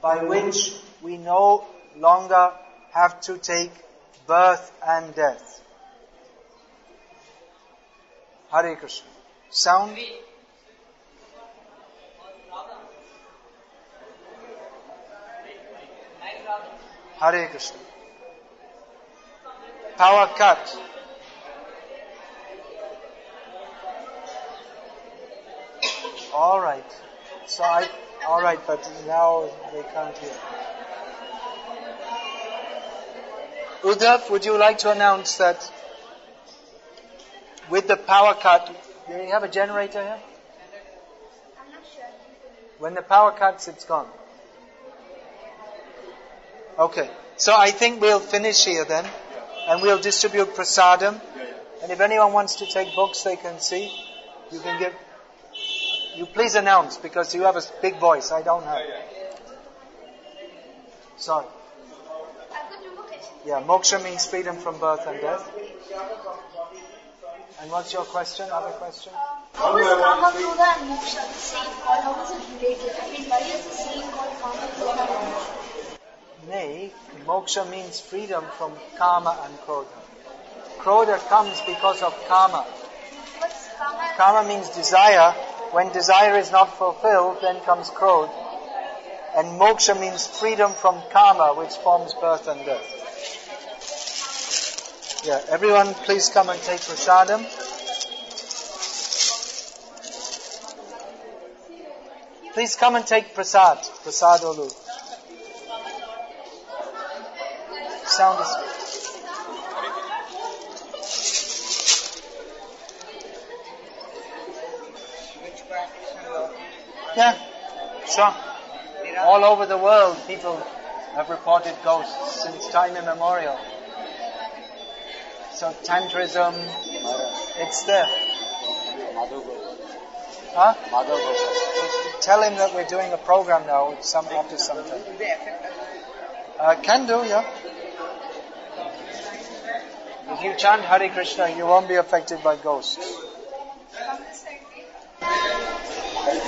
by which we no longer have to take birth and death. Hare Krishna. Sound? Hare Krishna. Power cut. Alright. Alright, but now they can't hear. Uddhav, would you like to announce that with the power cut, do you have a generator here? I'm not sure. When the power cuts, it's gone. Okay, so I think we'll finish here then, and we'll distribute prasadam. And if anyone wants to take books, they can see. You can give. You please announce, because you have a big voice. I don't have. Sorry. I've got two more questions. Yeah, moksha means freedom from birth and death. And what's your question? Other question? How is Kama, Krodha and Moksha the same? Or how is it related? I mean, why is the same called Kama, Krodha and Moksha? Nay, moksha means freedom from karma and krodha. Krodha comes because of karma. What's Kama? Karma means desire. When desire is not fulfilled, then comes krodha. And moksha means freedom from karma, which forms birth and death. Yeah, everyone please come and take prasadam. Please come and take prasad. Prasad olu. Sound is... Yeah, sure. All over the world, people have reported ghosts since time immemorial. So Tantrism, it's there. Huh? Tell him that we're doing a program now after some time. Can do, yeah. If you chant Hare Krishna, you won't be affected by ghosts.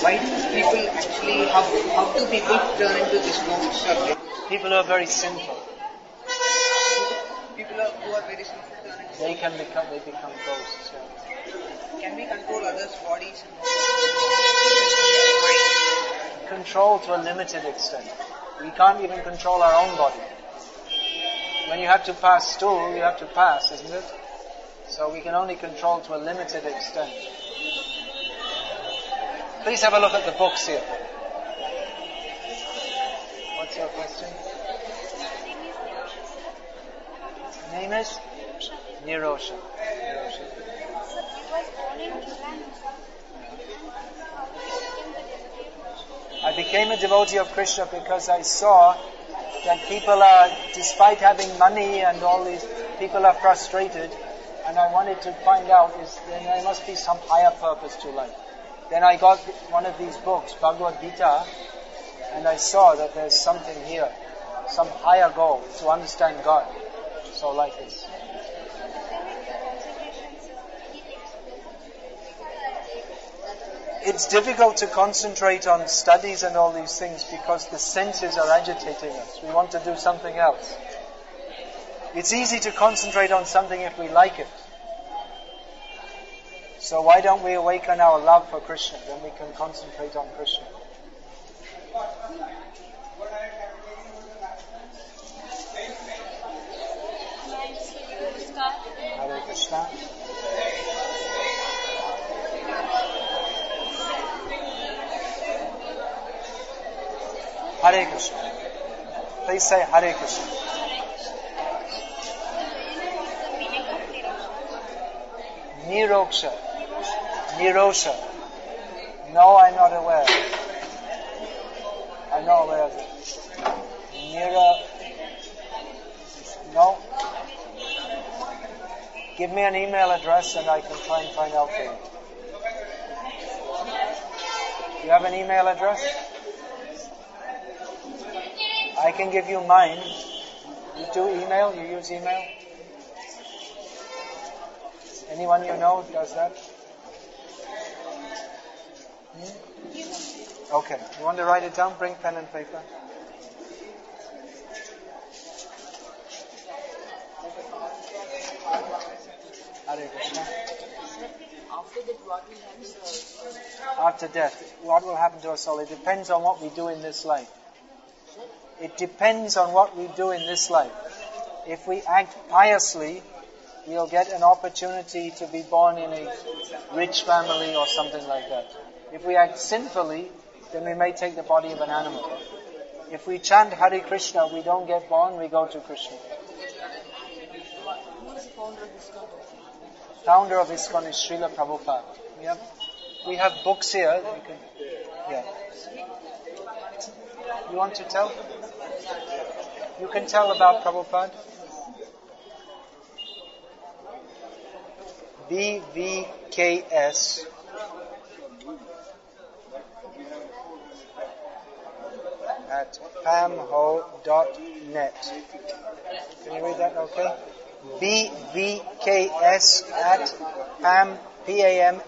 Why do people actually, how do people turn into this moksha? People who are very sinful. People who are very sinful turn into... They become ghosts. Yeah. Can we control others' bodies? Control to a limited extent. We can't even control our own body. When you have to pass stool, you have to pass, isn't it? So we can only control to a limited extent. Please have a look at the books here. your question? Name is? Nirosha. So he was born in England. I became a devotee of Krishna because I saw that people are, despite having money and all these, people are frustrated, and I wanted to find out, then there must be some higher purpose to life. Then I got one of these books, Bhagavad Gita, and I saw that there's something here, some higher goal to understand God. So like this. It's difficult to concentrate on studies and all these things because the senses are agitating us. We want to do something else. It's easy to concentrate on something if we like it. So why don't we awaken our love for Krishna? Then we can concentrate on Krishna. Hare Krishna. Hare Krishna. Please say Hare Krishna. Niroksha. Nirosha. No, I'm not aware. I'm not aware of it. No. Give me an email address and I can try and find out for you. You have an email address? I can give you mine. You do email? You use email? Anyone you know does that? Okay. You want to write it down? Bring pen and paper. Hare Krishna. After that, what will happen to us? After death, what will happen to us all? It depends on what we do in this life. It depends on what we do in this life. If we act piously, we'll get an opportunity to be born in a rich family or something like that. If we act sinfully, then we may take the body of an animal. If we chant Hare Krishna, we don't get born, we go to Krishna. Who is the founder of this country? Founder of ISKCON is Srila Prabhupada. We have books here. You want to tell? You can tell about Prabhupada. BVKS at pamho.net. Can you read that okay? BVKS at pamho.net.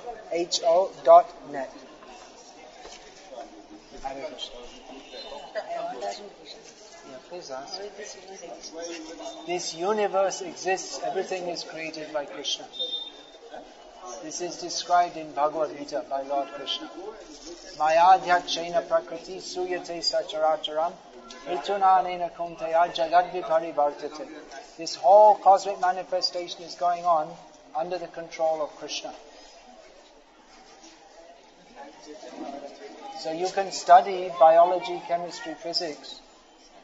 Yeah, please ask. This universe exists. Everything is created by Krishna. This is described in Bhagavad Gita by Lord Krishna. Mayadhyakshena prakriti suyate sacharacharam mitunanena kunteya jagadvipari vartate. This whole cosmic manifestation is going on under the control of Krishna. So you can study biology, chemistry, physics,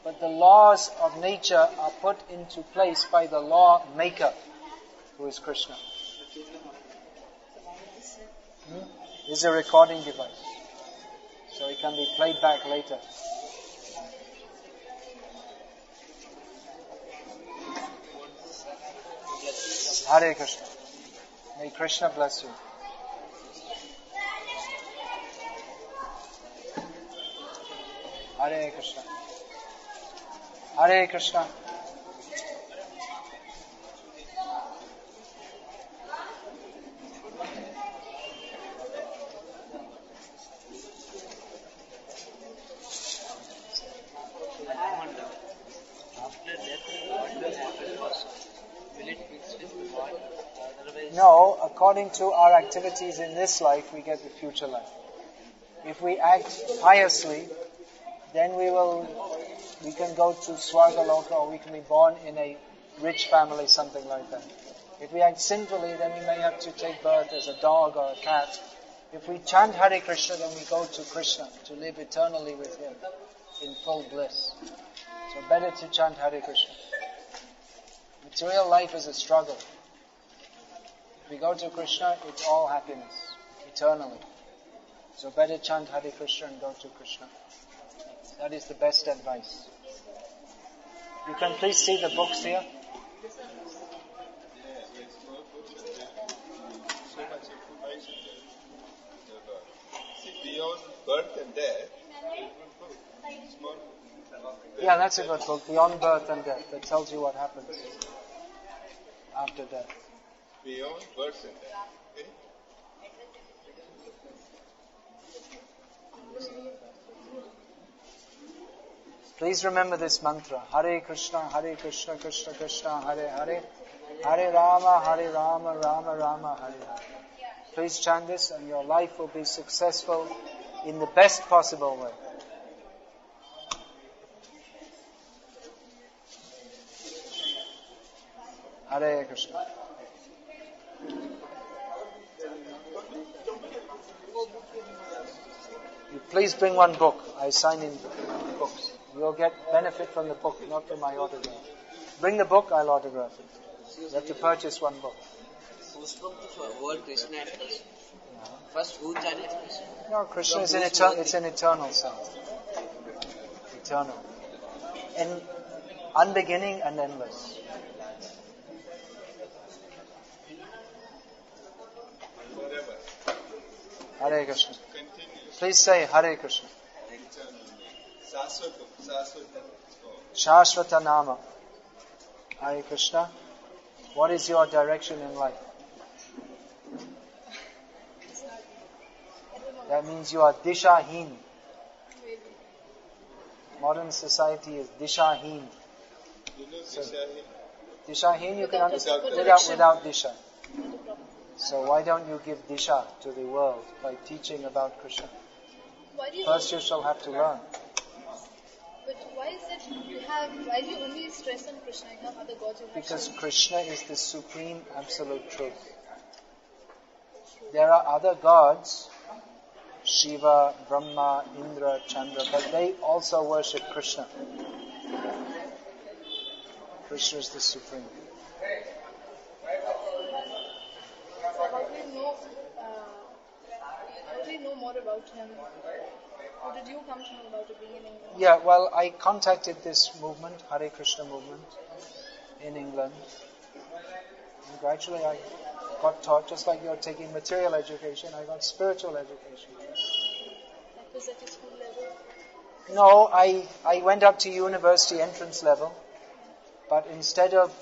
but the laws of nature are put into place by the law maker, who is Krishna. This is a recording device, so it can be played back later. Hare Krishna. May Krishna bless you. Hare Krishna. Hare Krishna. No, according to our activities in this life, we get the future life. If we act piously, then we can go to Swargaloka, or we can be born in a rich family, something like that. If we act sinfully, then we may have to take birth as a dog or a cat. If we chant Hare Krishna, then we go to Krishna, to live eternally with Him. in full bliss. So better to chant Hare Krishna. Material life is a struggle. If we go to Krishna, it's all happiness, eternally. So better chant Hare Krishna and go to Krishna. That is the best advice. You can please see the books here. Beyond birth and death. Yeah, that's a good book. Beyond Birth and Death. That tells you what happens after death. Beyond birth and death. Okay? Please remember this mantra. Hare Krishna, Krishna Krishna, Hare Hare. Hare Rama, Rama Rama, Hare Hare. Please chant this and your life will be successful in the best possible way. Hare Krishna. You please bring one book. I sign in books. You'll get benefit from the book, not from my autograph. Bring the book, I'll autograph it. You have to purchase one book. Who spoke the word Krishna at first? First, who chanted Krishna? No, Krishna is it's an eternal sound. Eternal. And unbeginning and endless. Hare Krishna. Please say Hare Krishna. Shashvata Nama. Hare Krishna. What is your direction in life? That means you are Disha-heen. Modern society is Disha-heen. So, Disha-heen you can understand without Disha. So why don't you give Disha to the world by teaching about Krishna? First you shall have to learn. But why is it why do you only stress on Krishna and not other gods? Because Krishna is the supreme absolute truth. There are other gods, Shiva, Brahma, Indra, Chandra, but they also worship Krishna. Krishna is the supreme. How do you know more about him? How did you come to know about it being in England? Yeah, well, I contacted this movement, Hare Krishna movement, in England. And gradually I got taught, just like you're taking material education, I got spiritual education. That was at your school level? No, I went up to university entrance level, but instead of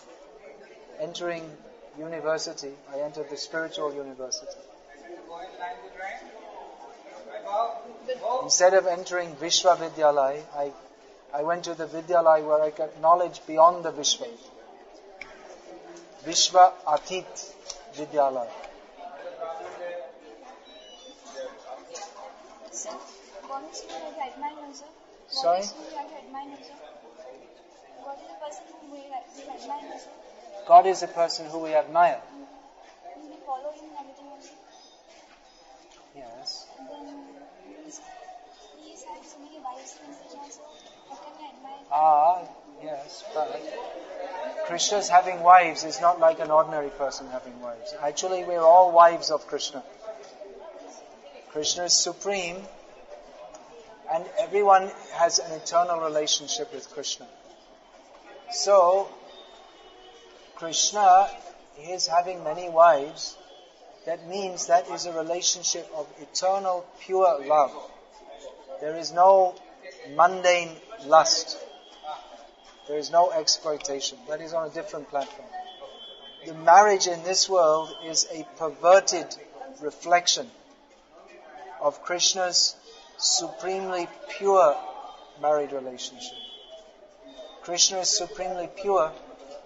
entering university, I entered the spiritual university. Instead of entering Vishwa Vidyalaya, I went to the Vidyalaya where I got knowledge beyond the Vishwa. Vishwa Atit Vidyalaya. Sir, God is who you admire him, sir? Sorry? God is who you admire him, sir? God is a person whom we admire him, sir? God is a person who we admire. And we follow him and everything else. Yes. And then he is having so many wives and such also. How can we admire him? Ah, yes, but Krishna's having wives is not like an ordinary person having wives. Actually, we're all wives of Krishna. Krishna is supreme, and everyone has an eternal relationship with Krishna. So, Krishna is having many wives. That means that is a relationship of eternal, pure love. There is no mundane lust. There is no exploitation. That is on a different platform. The marriage in this world is a perverted reflection of Krishna's supremely pure married relationship. Krishna is supremely pure.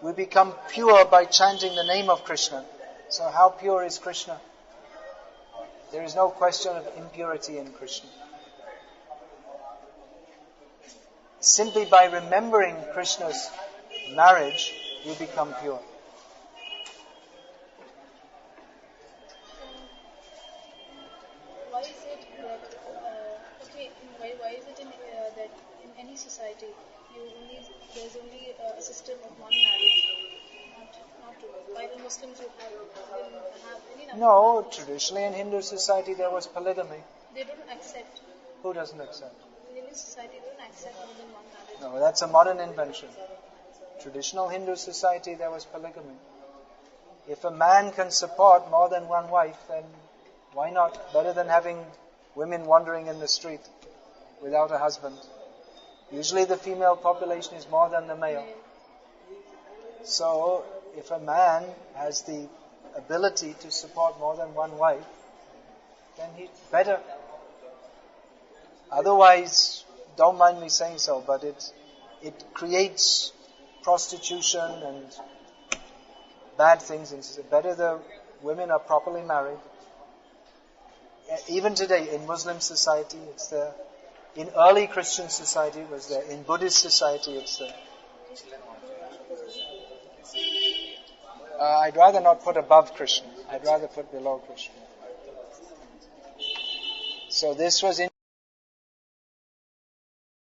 We become pure by chanting the name of Krishna. So how pure is Krishna? There is no question of impurity in Krishna. Simply by remembering Krishna's marriage, you become pure. Why is it that why is it that in there's only a system of one marriage, not two. While Muslims will have any number. No, traditionally in Hindu society there was polygamy. They don't accept. Who doesn't accept? In Hindu society, they don't accept more than one marriage. No, that's a modern invention. Traditional Hindu society there was polygamy. If a man can support more than one wife, then why not? Better than having women wandering in the street without a husband. Usually the female population is more than the male. So, if a man has the ability to support more than one wife, then he's better. Otherwise, don't mind me saying so, but it creates prostitution and bad things. It's better the women are properly married. Even today, in Muslim society, it's there. In early Christian society, it was there. In Buddhist society, it's there. I'd rather not put above Christian. I'd rather put below Christian. So this was in